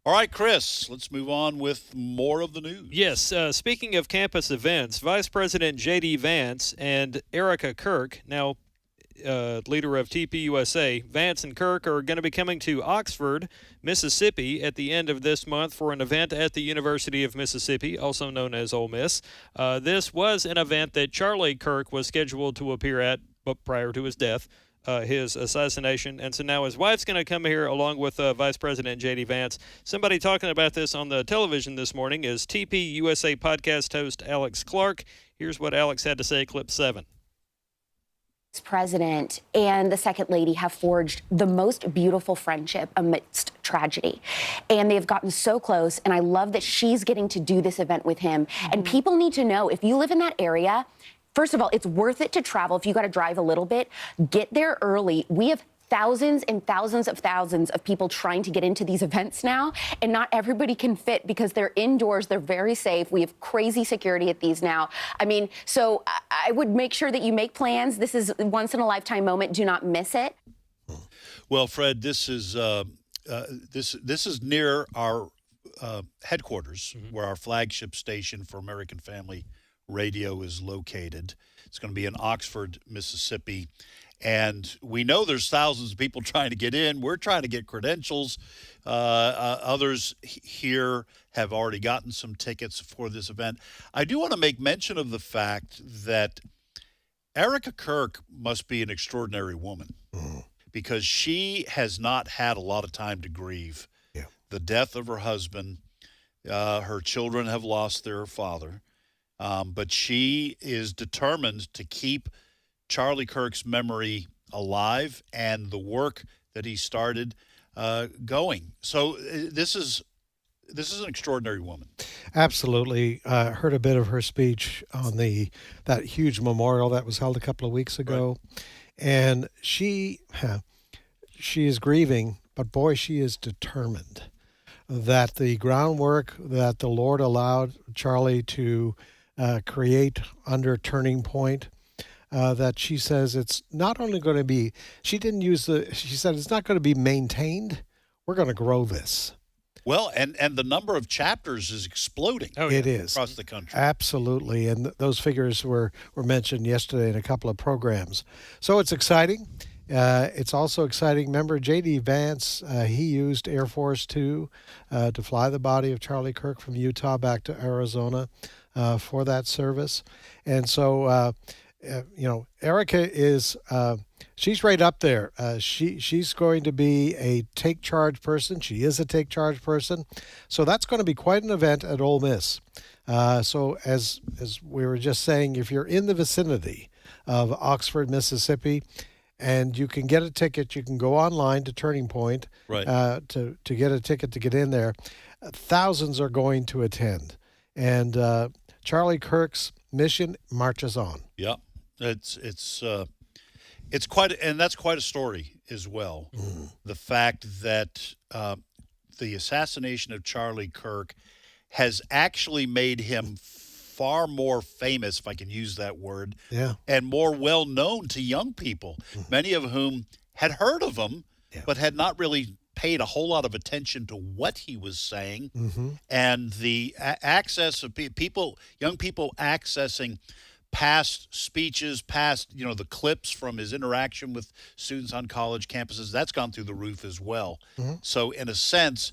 Speaker 8: All right, Chris, let's move on with more of the news.
Speaker 10: Yes, speaking of campus events, Vice President J.D. Vance and Erica Kirk, now leader of TPUSA, Vance and Kirk are going to be coming to Oxford, Mississippi at the end of this month for an event at the University of Mississippi, also known as Ole Miss. This was an event that Charlie Kirk was scheduled to appear at but prior to his death. His assassination. And so now his wife's going to come here along with Vice President J.D. Vance. Somebody talking about this on the television this morning is TP USA podcast host Alex Clark. Here's what Alex had to say, clip 7.
Speaker 17: President and the Second Lady have forged the most beautiful friendship amidst tragedy. And they've gotten so close, and I love that she's getting to do this event with him. And people need to know, if you live in that area, first of all, it's worth it to travel. If you got to drive a little bit, get there early. We have thousands and thousands of people trying to get into these events now, and not everybody can fit because they're indoors. They're very safe. We have crazy security at these now. I mean, so I would make sure that you make plans. This is a once-in-a-lifetime moment. Do not miss it.
Speaker 8: Well, Fred, this is near our headquarters, where our flagship station for American Family Radio is located. It's going to be in Oxford, Mississippi. And we know there's thousands of people trying to get in. We're trying to get credentials. Others here have already gotten some tickets for this event. I do want to make mention of the fact that Erica Kirk must be an extraordinary woman because she has not had a lot of time to grieve the death of her husband. Her children have lost their father. But she is determined to keep Charlie Kirk's memory alive and the work that he started going. So this is an extraordinary woman.
Speaker 9: Absolutely. Heard a bit of her speech on that huge memorial that was held a couple of weeks ago. Right. And she is grieving, but boy, she is determined that the groundwork that the Lord allowed Charlie to create under Turning Point, that she says it's not only going to be, she said it's not going to be maintained, we're going to grow this.
Speaker 8: Well, and the number of chapters is exploding.
Speaker 9: It is.
Speaker 8: Across the country.
Speaker 9: Absolutely, and those figures were mentioned yesterday in a couple of programs. So it's exciting. It's also exciting. Remember, J.D. Vance, he used Air Force Two to fly the body of Charlie Kirk from Utah back to Arizona for that service. And so, Erica is, she's right up there. She's going to be a take charge person. She is a take charge person. So that's going to be quite an event at Ole Miss. So as we were just saying, if you're in the vicinity of Oxford, Mississippi, and you can get a ticket, you can go online to Turning Point to get a ticket to get in there. Thousands are going to attend. And Charlie Kirk's mission marches on.
Speaker 8: Yeah, it's It's and that's quite a story as well. The fact that the assassination of Charlie Kirk has actually made him far more famous, if I can use that word, and more well known to young people, many of whom had heard of him, but had not really paid a whole lot of attention to what he was saying. And the access of young people accessing past speeches, past, the clips from his interaction with students on college campuses, that's gone through the roof as well. So in a sense,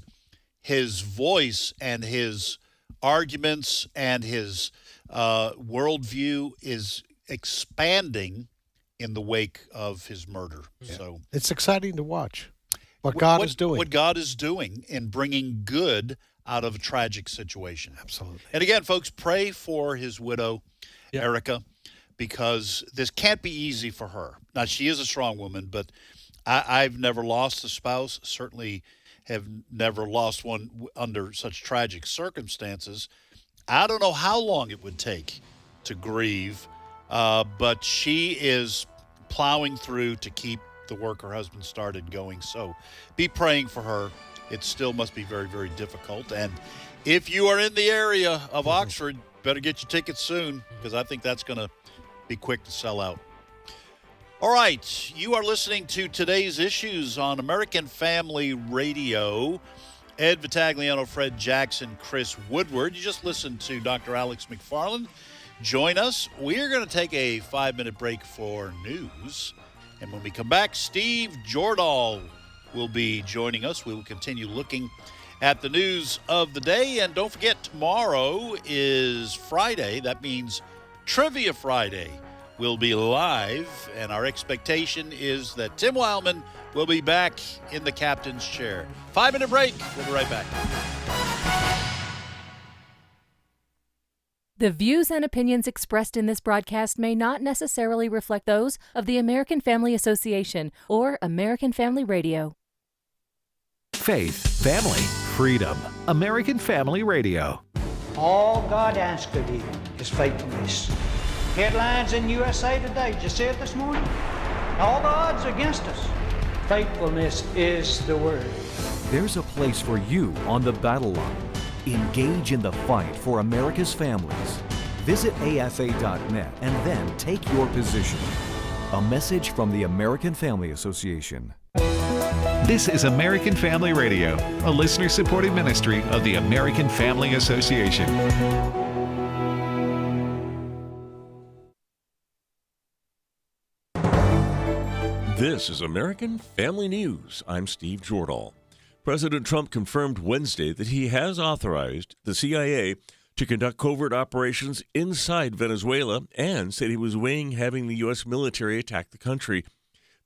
Speaker 8: his voice and his arguments and his worldview is expanding in the wake of his murder. So
Speaker 9: it's exciting to watch what God is doing.
Speaker 8: What God is doing in bringing good out of a tragic situation.
Speaker 9: Absolutely.
Speaker 8: And again, folks, pray for his widow, Erica, because this can't be easy for her. Now, she is a strong woman, but I've never lost a spouse, certainly have never lost one under such tragic circumstances. I don't know how long it would take to grieve, but she is plowing through to keep the work her husband started going. So be praying for her. It still must be very, very difficult. And if you are in the area of Oxford, better get your tickets soon, because I think that's going to be quick to sell out. All right, you are listening to Today's Issues on American Family Radio. Ed Vitagliano, Fred Jackson, Chris Woodward. You just listened to Dr. Alex McFarland. Join us. We are going to take a 5-minute break for news. And when we come back, Steve Jordahl will be joining us. We will continue looking at the news of the day. And don't forget, tomorrow is Friday. That means Trivia Friday will be live. And our expectation is that Tim Wildmon will be back in the captain's chair. 5-minute break. We'll be right back.
Speaker 18: The views and opinions expressed in this broadcast may not necessarily reflect those of the American Family Association or American Family Radio.
Speaker 19: Faith, family, freedom. American Family Radio.
Speaker 20: All God asks of you is faithfulness. Headlines in USA Today, did you see it this morning? All the odds are against us. Faithfulness is the word.
Speaker 19: There's a place for you on the battle line. Engage in the fight for America's families. Visit afa.net and then take your position. A message from the American Family Association.
Speaker 7: This is American Family Radio, a listener-supported ministry of the American Family Association.
Speaker 3: This is American Family News. I'm Steve Jordahl. President Trump confirmed Wednesday that he has authorized the CIA to conduct covert operations inside Venezuela and said he was weighing having the U.S. military attack the country.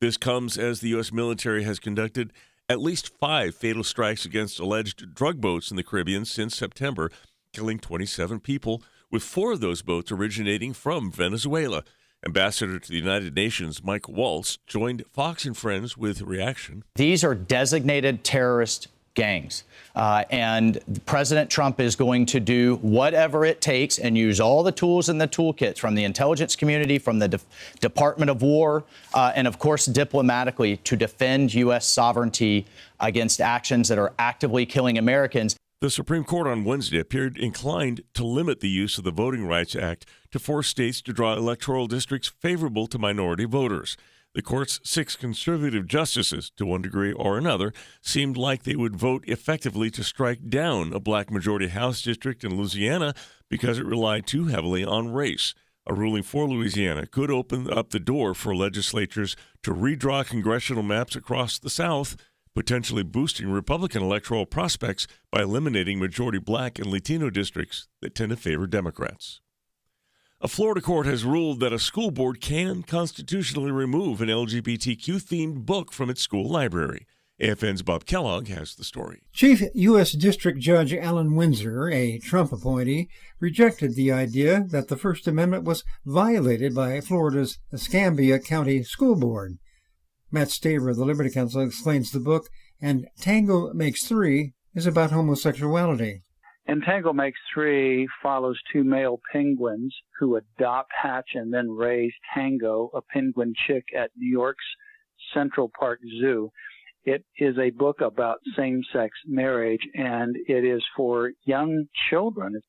Speaker 3: This comes as the U.S. military has conducted at least 5 fatal strikes against alleged drug boats in the Caribbean since September, killing 27 people, with 4 of those boats originating from Venezuela. Ambassador to the United Nations Mike Waltz joined Fox and Friends with reaction.
Speaker 21: These are designated terrorist gangs, and President Trump is going to do whatever it takes and use all the tools in the toolkits from the intelligence community, from the Department of War, and of course diplomatically to defend U.S. sovereignty against actions that are actively killing Americans.
Speaker 3: The Supreme Court on Wednesday appeared inclined to limit the use of the Voting Rights Act to force states to draw electoral districts favorable to minority voters. The court's 6 conservative justices, to one degree or another, seemed like they would vote effectively to strike down a black majority House district in Louisiana because it relied too heavily on race. A ruling for Louisiana could open up the door for legislatures to redraw congressional maps across the South, potentially boosting Republican electoral prospects by eliminating majority black and Latino districts that tend to favor Democrats. A Florida court has ruled that a school board can constitutionally remove an LGBTQ-themed book from its school library. AFN's Bob Kellogg has the story.
Speaker 22: Chief U.S. District Judge Alan Windsor, a Trump appointee, rejected the idea that the First Amendment was violated by Florida's Escambia County School Board. Matt Staver of the Liberty Council explains the book, and Tango Makes Three, is about homosexuality.
Speaker 1: And Tango Makes Three follows two male penguins who adopt, hatch, and then raise Tango, a penguin chick, at New York's Central Park Zoo. It is a book about same-sex marriage, and it is for young children.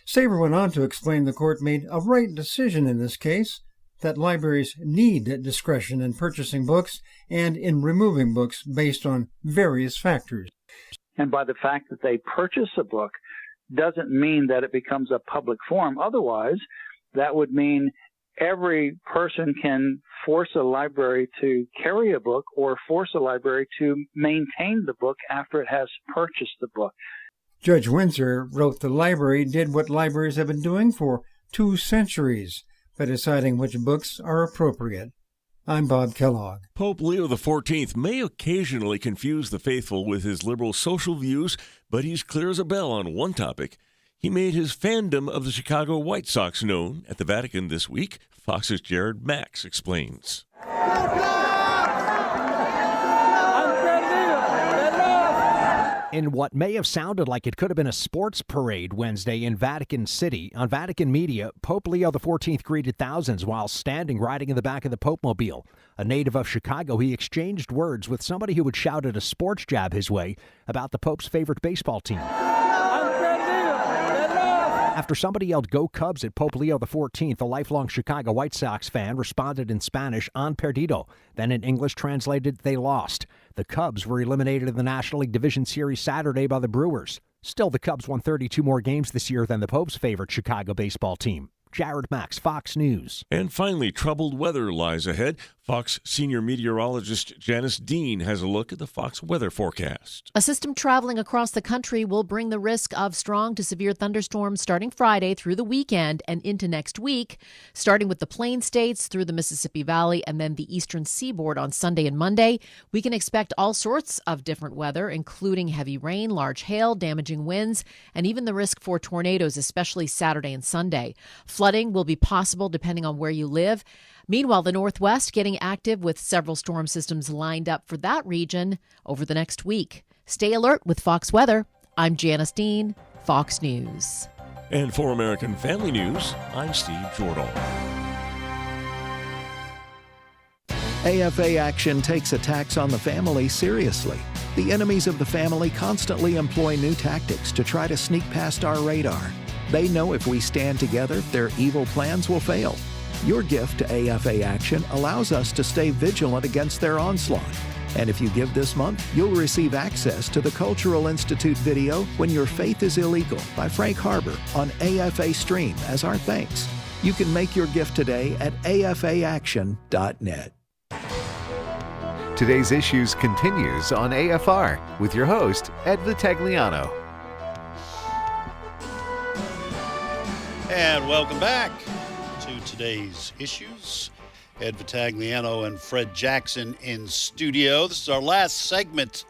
Speaker 22: Saber went on to explain the court made a right decision in this case, that libraries need discretion in purchasing books and in removing books based on various factors.
Speaker 1: And by the fact that they purchase a book doesn't mean that it becomes a public forum. Otherwise, that would mean every person can force a library to carry a book or force a library to maintain the book after it has purchased the book.
Speaker 22: Judge Windsor wrote the library did what libraries have been doing for 2 centuries by deciding which books are appropriate. I'm Bob Kellogg.
Speaker 3: Pope Leo XIV may occasionally confuse the faithful with his liberal social views, but he's clear as a bell on one topic. He made his fandom of the Chicago White Sox known at the Vatican this week. Fox's Jared Max explains.
Speaker 2: In what may have sounded like it could have been a sports parade Wednesday in Vatican City, on Vatican media, Pope Leo XIV greeted thousands while standing riding in the back of the Pope-mobile. A native of Chicago, he exchanged words with somebody who would shout at a sports jab his way about the Pope's favorite baseball team. After somebody yelled, "Go Cubs" at Pope Leo XIV, a lifelong Chicago White Sox fan responded in Spanish, "Han perdido." Then in English translated, "They lost." The Cubs were eliminated in the National League Division Series Saturday by the Brewers. Still, the Cubs won 32 more games this year than the Pope's favorite Chicago baseball team. Jared Max, Fox News.
Speaker 3: And finally, troubled weather lies ahead. Fox senior meteorologist Janice Dean has a look at the Fox weather forecast.
Speaker 23: A system traveling across the country will bring the risk of strong to severe thunderstorms starting Friday through the weekend and into next week, starting with the Plain States through the Mississippi Valley and then the eastern seaboard on Sunday and Monday. We can expect all sorts of different weather, including heavy rain, large hail, damaging winds, and even the risk for tornadoes, especially Saturday and Sunday. Flooding will be possible depending on where you live. Meanwhile, the Northwest getting active with several storm systems lined up for that region over the next week. Stay alert with Fox Weather. I'm Janice Dean, Fox News.
Speaker 3: And for American Family News, I'm Steve Jordahl.
Speaker 6: AFA Action takes attacks on the family seriously. The enemies of the family constantly employ new tactics to try to sneak past our radar. They know if we stand together, their evil plans will fail. Your gift to AFA Action allows us to stay vigilant against their onslaught. And if you give this month, you'll receive access to the Cultural Institute video When Your Faith is Illegal by Frank Harbor on AFA Stream as our thanks. You can make your gift today at afaaction.net.
Speaker 7: Today's Issues continues on AFR with your host, Ed Vitagliano.
Speaker 8: And welcome back to Today's Issues. Ed Vitagliano and Fred Jackson in studio. This is our last segment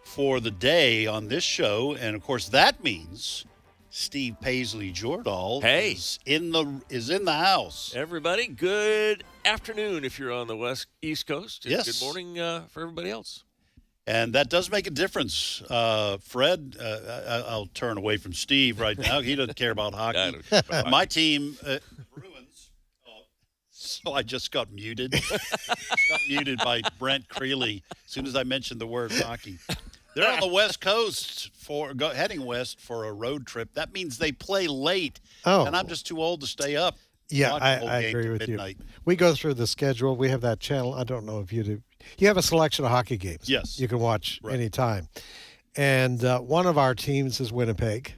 Speaker 8: for the day on this show. And, of course, that means Steve Paisley Jordahl is in the house.
Speaker 3: Everybody, good afternoon if you're on the East Coast. And
Speaker 8: Yes.
Speaker 3: Good morning for everybody else.
Speaker 8: And that does make a difference. Fred, I'll turn away from Steve right now. He doesn't care about hockey. My team, Bruins. So I just got muted. Got muted by Brent Creeley as soon as I mentioned the word hockey. They're on the West Coast heading west for a road trip. That means they play late.
Speaker 9: Oh.
Speaker 8: And I'm just too old to stay up.
Speaker 9: Yeah,
Speaker 8: Watch the whole
Speaker 9: I
Speaker 8: game
Speaker 9: agree
Speaker 8: to
Speaker 9: with
Speaker 8: midnight.
Speaker 9: you. We go through the schedule. We have that channel. I don't know if you do. You have a selection of hockey games.
Speaker 8: Yes.
Speaker 9: You can watch anytime. And one of our teams is Winnipeg.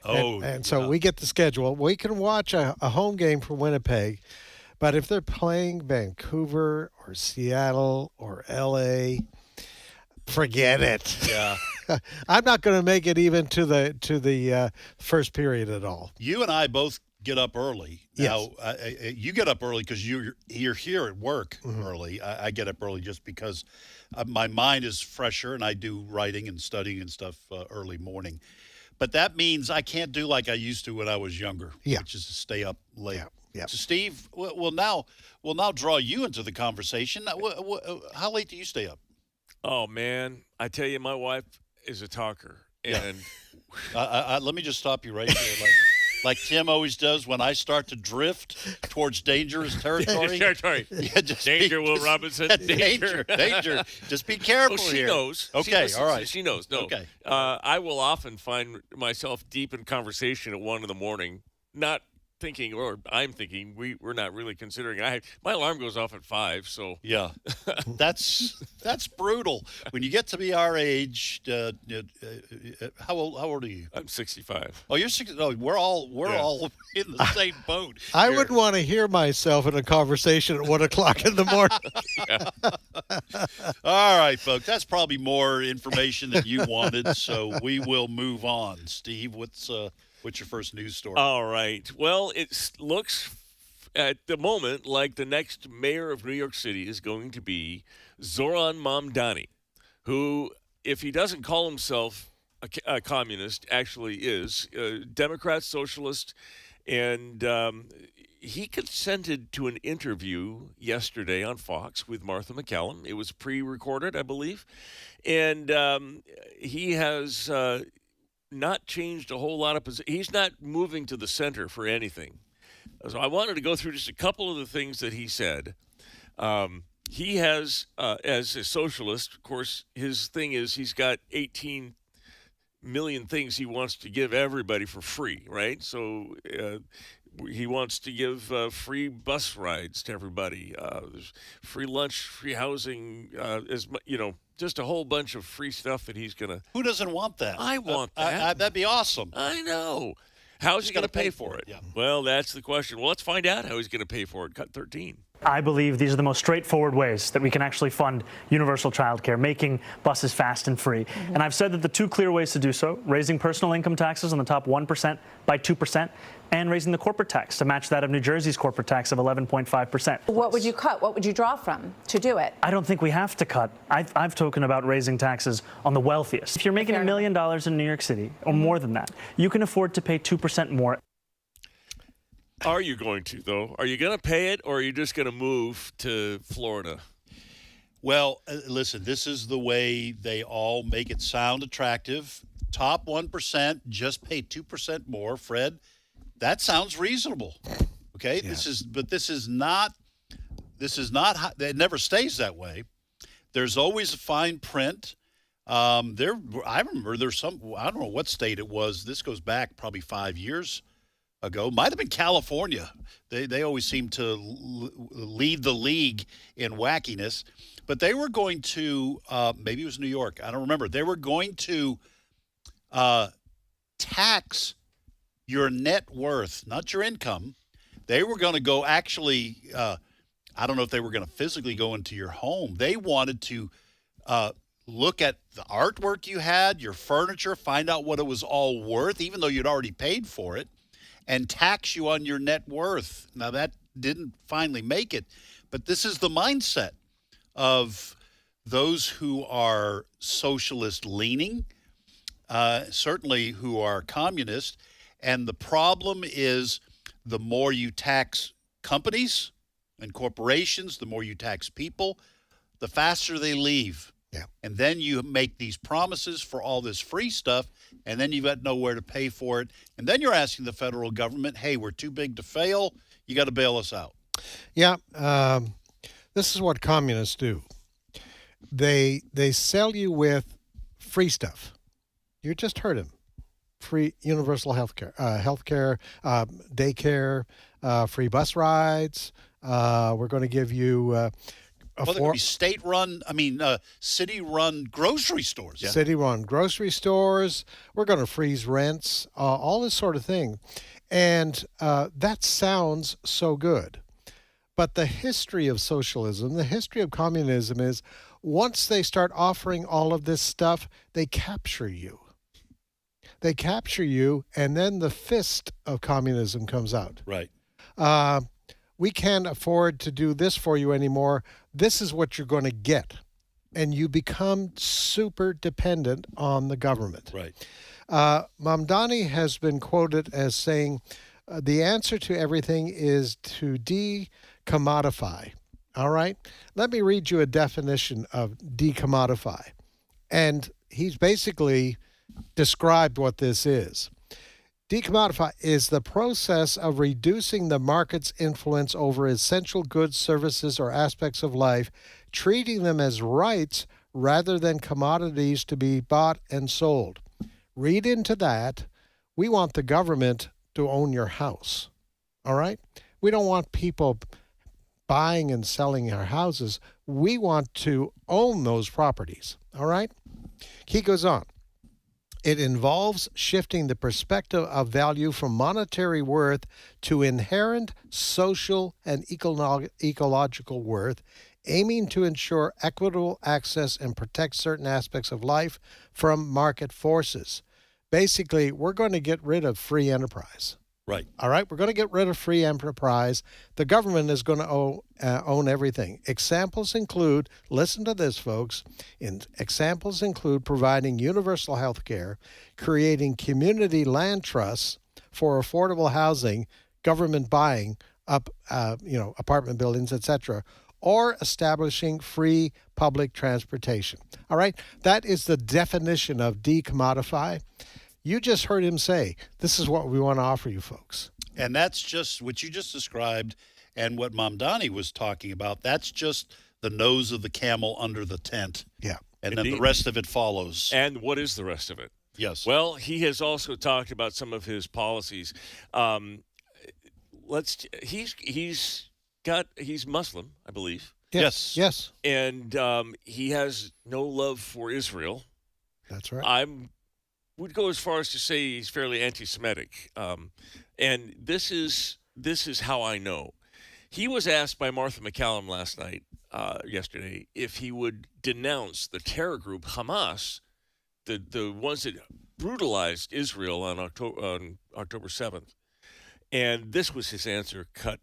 Speaker 9: And so we get the schedule. We can watch a home game for Winnipeg. But if they're playing Vancouver or Seattle or L.A., forget it.
Speaker 8: Yeah.
Speaker 9: I'm not going to make it even to the first period at all.
Speaker 8: You and I both get up early.
Speaker 9: Yes.
Speaker 8: Now, you get up early because you're here at work early. I get up early just because my mind is fresher and I do writing and studying and stuff early morning. But that means I can't do like I used to when I was younger, which is to stay up late.
Speaker 9: Yeah.
Speaker 8: So, Steve, we'll now draw you into the conversation. How late do you stay up?
Speaker 3: Oh, man. I tell you, my wife is a talker. And
Speaker 8: let me just stop you right there. Like Tim always does when I start to drift towards dangerous territory.
Speaker 3: Danger, Will Robinson.
Speaker 8: Danger. Just be careful
Speaker 3: she
Speaker 8: here.
Speaker 3: knows.
Speaker 8: Okay,
Speaker 3: She
Speaker 8: all right.
Speaker 3: She knows. No.
Speaker 8: Okay.
Speaker 3: I will often find myself deep in conversation at 1 a.m, not thinking, or I'm thinking, we're not really considering. My alarm goes off at 5, so
Speaker 8: yeah, that's brutal. When you get to be our age, how old are you?
Speaker 3: I'm 65.
Speaker 8: Oh, you're 60. No, we're all in the same boat.
Speaker 9: I wouldn't want to hear myself in a conversation at 1 o'clock in the morning.
Speaker 8: All right, folks, that's probably more information than you wanted, so we will move on. Steve, what's your first news story?
Speaker 3: All right. Well, it looks at the moment like the next mayor of New York City is going to be Zoran Mamdani, who, if he doesn't call himself a communist, actually is a Democrat, socialist, and he consented to an interview yesterday on Fox with Martha McCallum. It was pre-recorded, I believe, and he has not changed a whole lot of positions. He's not moving to the center for anything. So I wanted to go through just a couple of the things that he said. He has, as a socialist, of course, his thing is he's got 18 million things he wants to give everybody for free, right? So he wants to give free bus rides to everybody, free lunch, free housing, just a whole bunch of free stuff that he's going to...
Speaker 8: Who doesn't want that?
Speaker 3: I want that.
Speaker 8: That'd be awesome.
Speaker 3: I know. How's he going to pay for it?
Speaker 8: Yeah.
Speaker 3: Well, that's the question. Well, let's find out how he's going to pay for it. Cut 13.
Speaker 4: I believe these are the most straightforward ways that we can actually fund universal childcare, making buses fast and free. Mm-hmm. And I've said that the two clear ways to do so, raising personal income taxes on the top 1% by 2%, and raising the corporate tax to match that of New Jersey's corporate tax of 11.5%.
Speaker 5: What would you cut? What would you draw from to do it?
Speaker 4: I don't think we have to cut. I've spoken about raising taxes on the wealthiest. If you're making $1 million in New York City, or more than that, you can afford to pay 2% more.
Speaker 3: Are you going to, though? Are you going to pay it, or are you just going to move to Florida?
Speaker 8: Well, listen, this is the way they all make it sound attractive. Top 1%, just pay 2% more. Fred, that sounds reasonable. Okay? Yeah. This is not, it never stays that way. There's always a fine print. I remember there's some, I don't know what state it was. This goes back probably 5 years ago. Might have been California. They always seem to lead the league in wackiness. But they were going to, maybe it was New York, I don't remember. They were going to tax your net worth, not your income. They were going to go actually, I don't know if they were going to physically go into your home. They wanted to look at the artwork you had, your furniture, find out what it was all worth, even though you'd already paid for it, and tax you on your net worth. Now, that didn't finally make it, but this is the mindset of those who are socialist-leaning, certainly who are communist. And the problem is the more you tax companies and corporations, the more you tax people, the faster they leave. Yeah. And then you make these promises for all this free stuff, and then you've got nowhere to pay for it. And then you're asking the federal government, hey, we're too big to fail. You got to bail us out.
Speaker 9: Yeah. This is what communists do. They sell you with free stuff. You just heard him. Free universal healthcare, daycare, free bus rides. We're going to give you
Speaker 8: there could be city-run grocery stores.
Speaker 9: Yeah. City-run grocery stores. We're going to freeze rents, all this sort of thing. And that sounds so good. But the history of socialism, the history of communism is once they start offering all of this stuff, they capture you. They capture you, and then the fist of communism comes out.
Speaker 8: Right.
Speaker 9: We can't afford to do this for you anymore. This is what you're going to get. And you become super dependent on the government.
Speaker 8: Right.
Speaker 9: Mamdani has been quoted as saying, the answer to everything is to decommodify. All right? Let me read you a definition of decommodify. And he's basically described what this is. Decommodify is the process of reducing the market's influence over essential goods, services, or aspects of life, treating them as rights rather than commodities to be bought and sold. Read into that, we want the government to own your house, all right? We don't want people buying and selling our houses. We want to own those properties, all right? He goes on. It involves shifting the perspective of value from monetary worth to inherent social and ecological worth, aiming to ensure equitable access and protect certain aspects of life from market forces. Basically, we're going to get rid of free enterprise.
Speaker 8: Right.
Speaker 9: All right, we're going to get rid of free enterprise. The government is going to own everything. Examples include, listen to this, folks, examples include providing universal health care, creating community land trusts for affordable housing, government buying up, apartment buildings, etc., or establishing free public transportation. All right, that is the definition of decommodify. You just heard him say, this is what we want to offer you folks.
Speaker 8: And that's just what you just described and what Mamdani was talking about. That's just the nose of the camel under the tent.
Speaker 9: Yeah.
Speaker 8: And
Speaker 3: Indeed.
Speaker 8: then the rest of it follows.
Speaker 3: And what is the rest of it?
Speaker 8: Yes.
Speaker 3: Well, he has also talked about some of his policies. He's Muslim, I believe.
Speaker 9: Yes.
Speaker 3: And he has no love for Israel.
Speaker 9: That's right.
Speaker 3: I would go as far as to say he's fairly anti-Semitic. And this is how I know. He was asked by Martha McCallum yesterday, if he would denounce the terror group Hamas, the ones that brutalized Israel on October 7th. And this was his answer, cut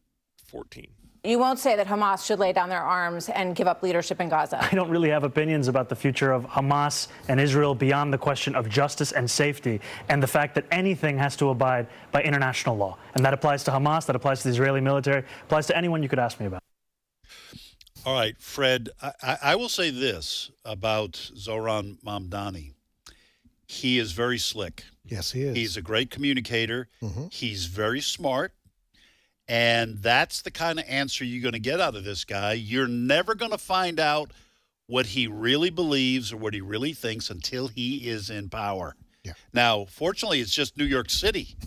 Speaker 3: 14.
Speaker 5: You won't say that Hamas should lay down their arms and give up leadership in Gaza.
Speaker 4: I don't really have opinions about the future of Hamas and Israel beyond the question of justice and safety and the fact that anything has to abide by international law. And that applies to Hamas, that applies to the Israeli military, applies to anyone you could ask me about.
Speaker 8: All right, Fred, I will say this about Zoran Mamdani. He is very slick.
Speaker 9: Yes, he is.
Speaker 8: He's a great communicator.
Speaker 9: Mm-hmm.
Speaker 8: He's very smart. And that's the kind of answer you're going to get out of this guy. You're never going to find out what he really believes or what he really thinks until he is in power.
Speaker 9: Yeah.
Speaker 8: Now, fortunately, it's just New York City.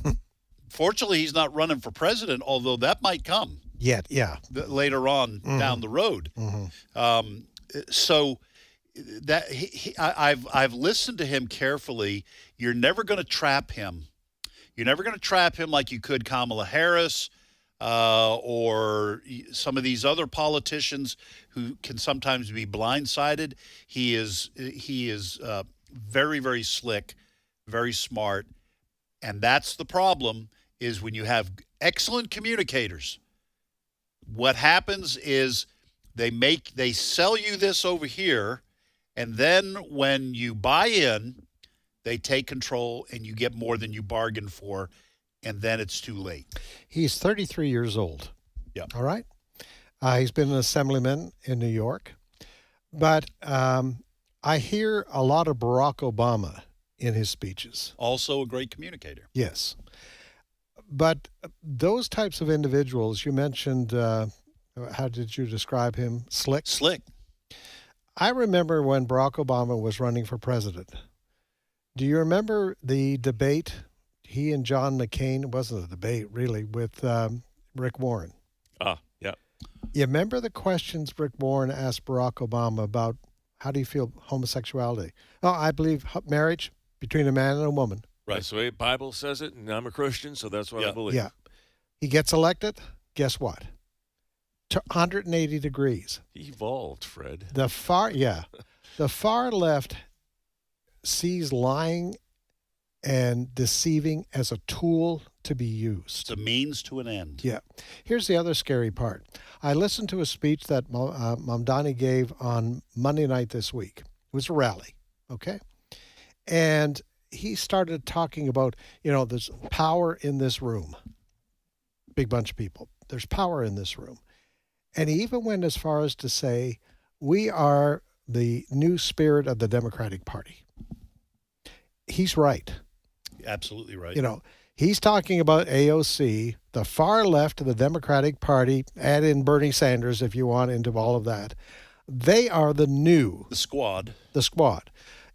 Speaker 8: Fortunately, he's not running for president, although that might come.
Speaker 9: Yet, yeah.
Speaker 8: Later on down the road.
Speaker 9: Mm-hmm.
Speaker 8: So that I've listened to him carefully. You're never going to trap him. You're never going to trap him like you could Kamala Harris. Or some of these other politicians who can sometimes be blindsided. He is very, very slick, very smart, and that's the problem. Is when you have excellent communicators, what happens is they sell you this over here, and then when you buy in, they take control and you get more than you bargained for. And then it's too late.
Speaker 9: He's 33 years old.
Speaker 8: Yeah.
Speaker 9: All right. He's been an assemblyman in New York. But I hear a lot of Barack Obama in his speeches.
Speaker 8: Also a great communicator.
Speaker 9: Yes. But those types of individuals, you mentioned, how did you describe him? Slick?
Speaker 8: Slick.
Speaker 9: I remember when Barack Obama was running for president. Do you remember the debate? He and John McCain, it wasn't a debate really, with Rick Warren.
Speaker 3: Yeah.
Speaker 9: You remember the questions Rick Warren asked Barack Obama about how do you feel homosexuality? Oh, I believe marriage between a man and a woman.
Speaker 3: Right. That's the way the Bible says it, and I'm a Christian, so that's what I believe.
Speaker 9: Yeah. He gets elected, guess what? 180 degrees.
Speaker 3: He evolved, Fred.
Speaker 9: The far left sees lying and deceiving as a tool to be used.
Speaker 8: It's a means to an end.
Speaker 9: Yeah. Here's the other scary part. I listened to a speech that Mamdani gave on Monday night this week. It was a rally, okay? And he started talking about, there's power in this room. Big bunch of people. There's power in this room. And he even went as far as to say, we are the new spirit of the Democratic Party. he's right.
Speaker 8: Absolutely right.
Speaker 9: You know, he's talking about AOC, the far left of the Democratic Party, add in Bernie Sanders if you want into all of that. They are the
Speaker 8: squad.
Speaker 9: The squad.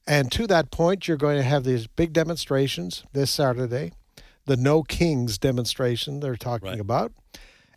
Speaker 9: And to that point, you're going to have these big demonstrations this Saturday, the No Kings demonstration they're talking about.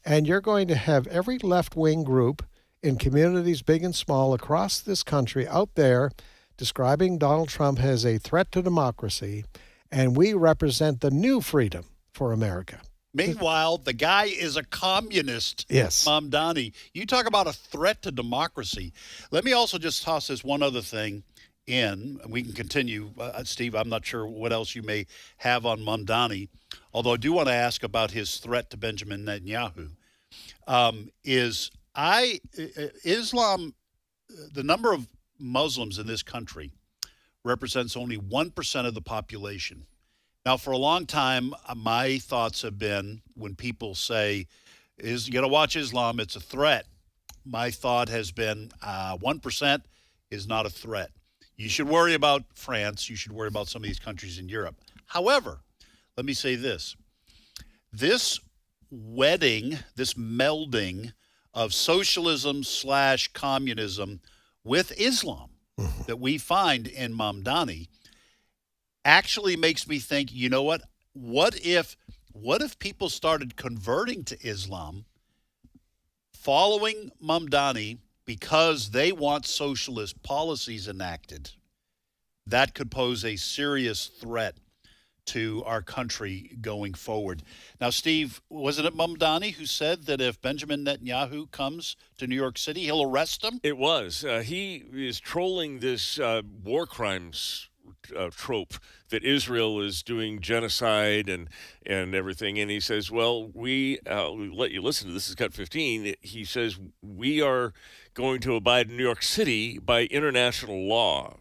Speaker 9: And you're going to have every left-wing group in communities big and small across this country out there describing Donald Trump as a threat to democracy, and we represent the new freedom for America.
Speaker 8: Meanwhile, the guy is a communist.
Speaker 9: Yes.
Speaker 8: Mamdani. You talk about a threat to democracy. Let me also just toss this one other thing in. We can continue. Steve, I'm not sure what else you may have on Mamdani, although I do want to ask about his threat to Benjamin Netanyahu. Islam, the number of Muslims in this country represents only 1% of the population. Now, for a long time, my thoughts have been when people say, you got to watch Islam, it's a threat. My thought has been 1% is not a threat. You should worry about France. You should worry about some of these countries in Europe. However, let me say this. This wedding, this melding of socialism / communism with Islam that we find in Mamdani actually makes me think, you know what? What if people started converting to Islam following Mamdani because they want socialist policies enacted? That could pose a serious threat to our country going forward. Now, Steve, wasn't it Mamdani who said that if Benjamin Netanyahu comes to New York City, he'll arrest him?
Speaker 3: It was. He is trolling this war crimes trope that Israel is doing genocide and everything. And he says, well, we let you listen to this. Is Cut 15. He says, we are going to abide in New York City by international law.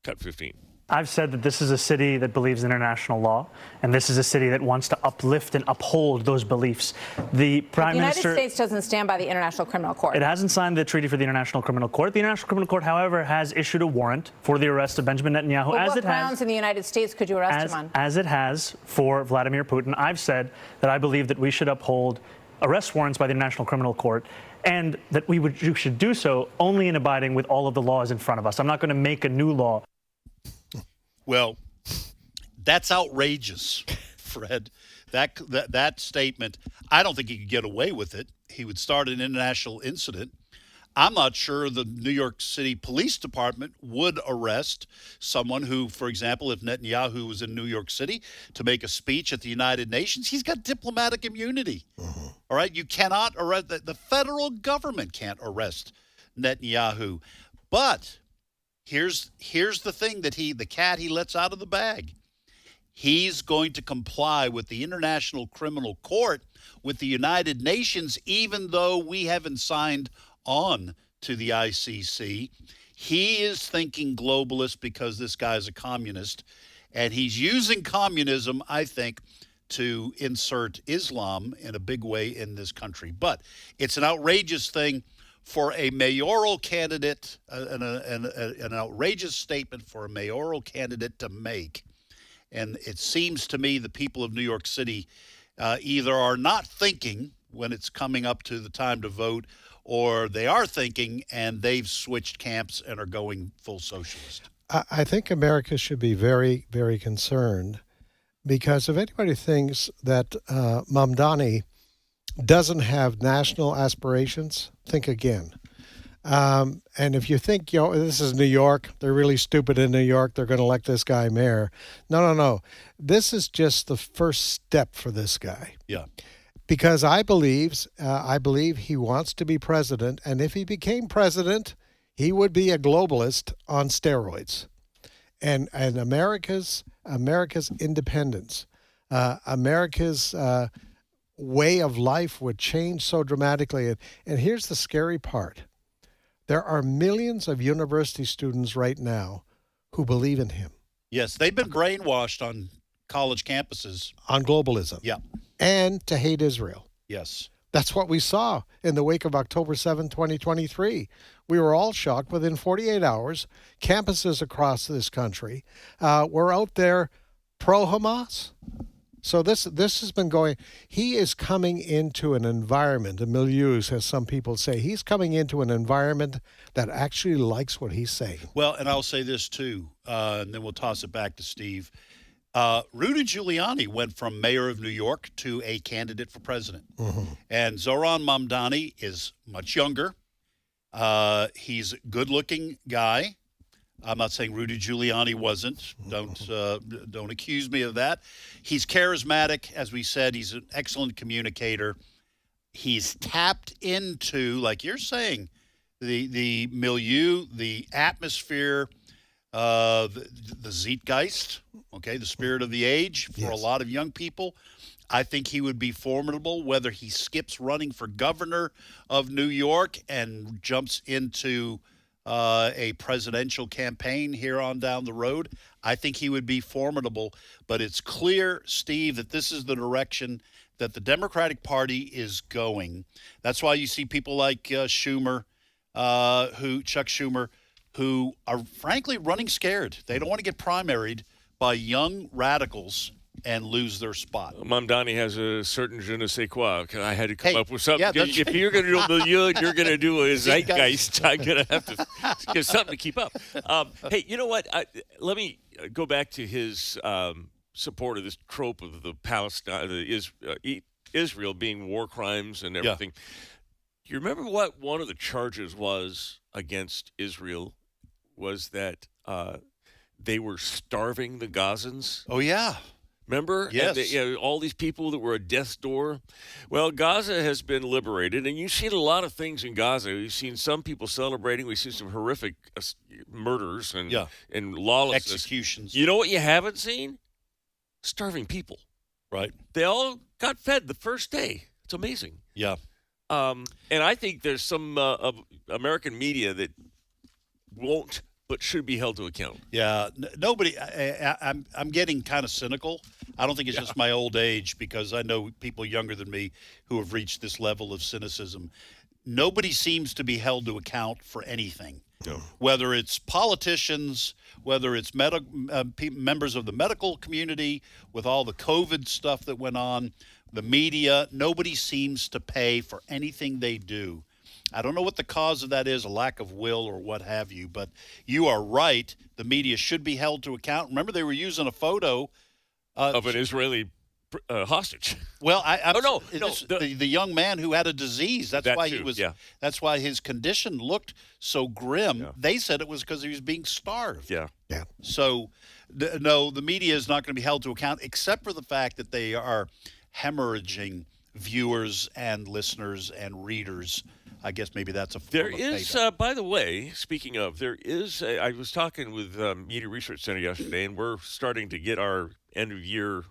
Speaker 3: Cut 15.
Speaker 4: I've said that this is a city that believes in international law, and this is a city that wants to uplift and uphold those beliefs. The
Speaker 5: United States doesn't stand by the International Criminal Court.
Speaker 4: It hasn't signed the treaty for the International Criminal Court. The International Criminal Court, however, has issued a warrant for the arrest of Benjamin Netanyahu.
Speaker 5: Well, what grounds in the United States could you arrest him on?
Speaker 4: As it has for Vladimir Putin. I've said that I believe that we should uphold arrest warrants by the International Criminal Court, and that we should do so only in abiding with all of the laws in front of us. I'm not going to make a new law.
Speaker 8: Well, that's outrageous, Fred. That statement, I don't think he could get away with it. He would start an international incident. I'm not sure the New York City Police Department would arrest someone who, for example, if Netanyahu was in New York City to make a speech at the United Nations, he's got diplomatic immunity. All right? You cannot arrest, the federal government can't arrest Netanyahu. But here's the thing that the cat he lets out of the bag. He's going to comply with the International Criminal Court, with the United Nations, even though we haven't signed on to the ICC. He is thinking globalist because this guy's a communist, and he's using communism, I think, to insert Islam in a big way in this country. But it's an outrageous thing for a mayoral candidate, an outrageous statement for a mayoral candidate to make. And it seems to me the people of New York City either are not thinking when it's coming up to the time to vote, or they are thinking and they've switched camps and are going full socialist.
Speaker 9: I think America should be very, very concerned, because if anybody thinks that Mamdani doesn't have national aspirations, think again. And if you think, this is New York, they're really stupid in New York, they're going to elect this guy mayor. No. This is just the first step for this guy.
Speaker 8: Yeah.
Speaker 9: Because I believe he wants to be president, and if he became president, he would be a globalist on steroids. And America's independence, America's way of life would change so dramatically. And here's the scary part. There are millions of university students right now who believe in him.
Speaker 8: Yes, they've been brainwashed on college campuses.
Speaker 9: On globalism.
Speaker 8: Yeah.
Speaker 9: And to hate Israel.
Speaker 8: Yes.
Speaker 9: That's what we saw in the wake of October 7, 2023. We were all shocked. Within 48 hours, campuses across this country were out there pro-Hamas. So this has been going. He is coming into an environment, a milieu, as some people say. He's coming into an environment that actually likes what he's saying.
Speaker 8: Well, and I'll say this too, and then we'll toss it back to Steve. Rudy Giuliani went from mayor of New York to a candidate for president. And Zohran Mamdani is much younger. He's a good-looking guy. I'm not saying Rudy Giuliani wasn't. Don't accuse me of that. He's charismatic, as we said. He's an excellent communicator. He's tapped into, like you're saying, the milieu, the atmosphere, the zeitgeist, okay, the spirit of the age for a lot of young people. I think he would be formidable, whether he skips running for governor of New York and jumps into a presidential campaign here on down the road. I think he would be formidable. But it's clear, Steve, that this is the direction that the Democratic Party is going. That's why you see people like Chuck Schumer, who are frankly running scared. They don't want to get primaried by young radicals and lose their spot.
Speaker 3: Mamdani has a certain je ne sais quoi. I had to come up with something.
Speaker 8: Yeah,
Speaker 3: if you're going to do a milieu and you're going to do a zeitgeist, I'm going to have to get something to keep up. Hey, you know what? Let me go back to his support of this trope of the Palestine, Israel being war crimes and everything. Do you remember what one of the charges was against Israel? Was that they were starving the Gazans?
Speaker 8: Oh, yeah.
Speaker 3: Remember?
Speaker 8: Yes.
Speaker 3: And all these people that were at death's door. Well, Gaza has been liberated, and you've seen a lot of things in Gaza. We've seen some people celebrating. We've seen some horrific murders and lawlessness.
Speaker 8: Executions.
Speaker 3: You know what you haven't seen? Starving people.
Speaker 8: Right.
Speaker 3: They all got fed the first day. It's amazing.
Speaker 8: Yeah.
Speaker 3: And I think there's some of American media that won't but should be held to account.
Speaker 8: Yeah, nobody. I'm getting kind of cynical. I don't think it's just my old age, because I know people younger than me who have reached this level of cynicism. Nobody seems to be held to account for anything. No. Whether it's politicians, whether it's members of the medical community, with all the COVID stuff that went on, the media, nobody seems to pay for anything they do. I don't know what the cause of that is, a lack of will or what have you, but you are right. The media should be held to account. Remember, they were using a photo
Speaker 3: of an Israeli hostage.
Speaker 8: Well,
Speaker 3: the
Speaker 8: young man who had a disease. That's why he was.
Speaker 3: Yeah.
Speaker 8: That's why his condition looked so grim.
Speaker 3: Yeah.
Speaker 8: They said it was because he was being starved.
Speaker 3: Yeah.
Speaker 9: Yeah.
Speaker 8: So, no, the media is not going to be held to account, except for the fact that they are hemorrhaging viewers and listeners and readers. I guess maybe that's a form
Speaker 3: There
Speaker 8: of
Speaker 3: is,
Speaker 8: payback.
Speaker 3: by the way, speaking of, there is, I was talking with Media Research Center yesterday, and we're starting to get our end-of-year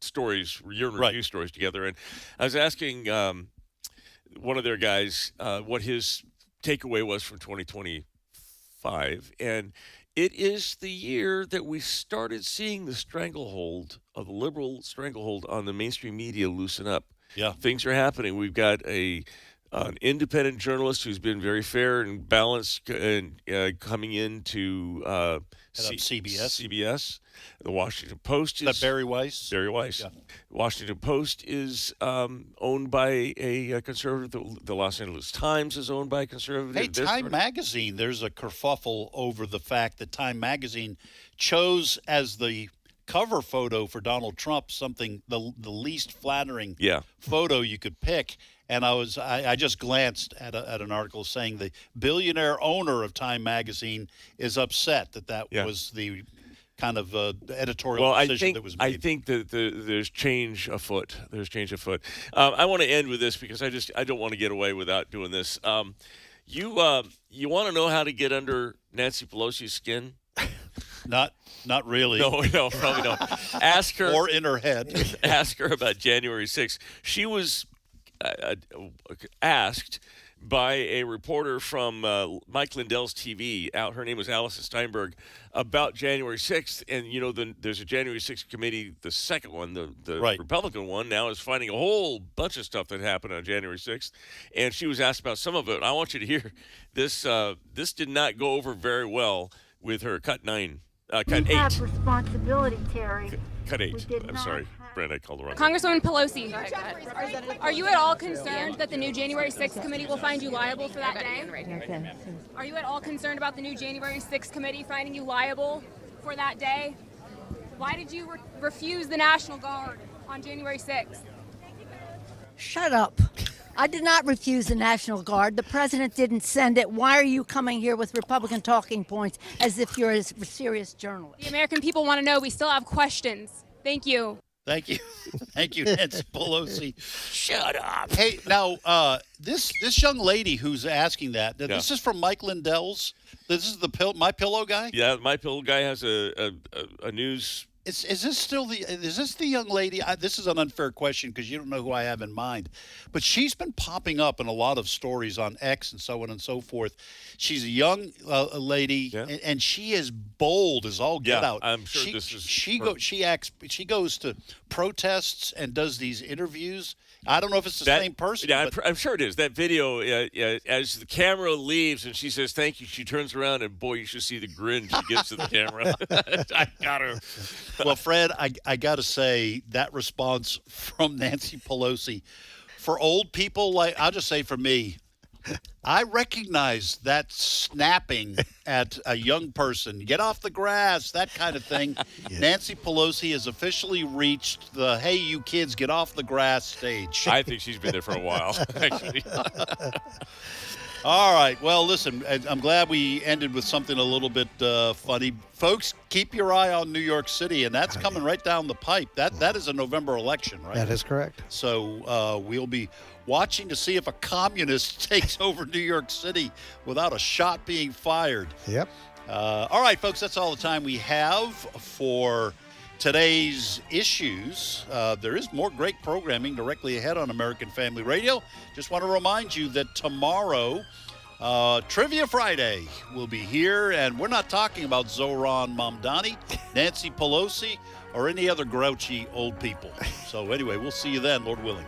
Speaker 3: stories, year in review stories together. And I was asking one of their guys what his takeaway was from 2025, and it is the year that we started seeing the stranglehold of the liberal stranglehold on the mainstream media loosen up.
Speaker 8: Yeah.
Speaker 3: Things are happening. We've got an independent journalist who's been very fair and balanced and coming into CBS. The Washington Post is...
Speaker 8: Is that Barry Weiss?
Speaker 3: Barry Weiss. Yeah. Washington Post is owned by a conservative. The Los Angeles Times is owned by a conservative.
Speaker 8: Hey, Time Magazine, there's a kerfuffle over the fact that Time Magazine chose as the cover photo for Donald Trump something, the least flattering photo you could pick. And I just glanced at an article saying the billionaire owner of Time Magazine is upset that was the kind of editorial decision that was made.
Speaker 3: I think that there's change afoot. I want to end with this because I don't want to get away without doing this. You want to know how to get under Nancy Pelosi's skin?
Speaker 8: Not really.
Speaker 3: No, probably not. Ask her.
Speaker 8: Or in her head.
Speaker 3: Ask her about January 6th. She was asked by a reporter from Mike Lindell's TV. Her name was Allison Steinberg, about January 6th. And, there's a January 6th committee, the second one, the Republican one, now is finding a whole bunch of stuff that happened on January 6th. And she was asked about some of it. I want you to hear this. This did not go over very well with her. Cut 8.
Speaker 11: Have responsibility, Terry.
Speaker 3: Cut 8. I'm sorry, Brent, I called the wrong.
Speaker 12: Congresswoman Pelosi, are you at all concerned that the new January 6th committee will find you liable for that day? Are you at all concerned about the new January 6th committee finding you liable for that day? Why did you refuse the National Guard on January 6th?
Speaker 11: Shut up. I did not refuse the National Guard. The president didn't send it. Why are you coming here with Republican talking points as if you're a serious journalist?
Speaker 12: The American people want to know. We still have questions. Thank you.
Speaker 8: Thank you. Thank you, Nancy Pelosi. Shut up. Hey, now, this young lady who's asking that, this is from Mike Lindell's. This is the My Pillow guy?
Speaker 3: Yeah, My Pillow guy has a news.
Speaker 8: Is this the young lady? This is an unfair question because you don't know who I have in mind. But she's been popping up in a lot of stories on X and so on and so forth. She's a young lady, and she is bold as all get out.
Speaker 3: I'm sure this is.
Speaker 8: She goes to protests and does these interviews. I don't know if it's the same person.
Speaker 3: Yeah, I'm sure it is. That video, as the camera leaves and she says thank you, she turns around and boy, you should see the grin she gives to the camera. I got her.
Speaker 8: Well, Fred, I got to say that response from Nancy Pelosi for old people, I'll just say for me, I recognize that snapping at a young person, get off the grass, that kind of thing. Yes. Nancy Pelosi has officially reached the, hey, you kids, get off the grass stage.
Speaker 3: I think she's been there for a while, actually.
Speaker 8: All right. Well, listen, I'm glad we ended with something a little bit funny. Folks, keep your eye on New York City, and that's coming right down the pipe. That is a November election, right?
Speaker 9: That is correct.
Speaker 8: So we'll be watching to see if a communist takes over New York City without a shot being fired.
Speaker 9: Yep.
Speaker 8: All right, folks, that's all the time we have for today's issues. There is more great programming directly ahead on American Family Radio. Just want to remind you that tomorrow, Trivia Friday will be here, and we're not talking about Zohran Mamdani, Nancy Pelosi, or any other grouchy old people. So anyway, we'll see you then, Lord willing.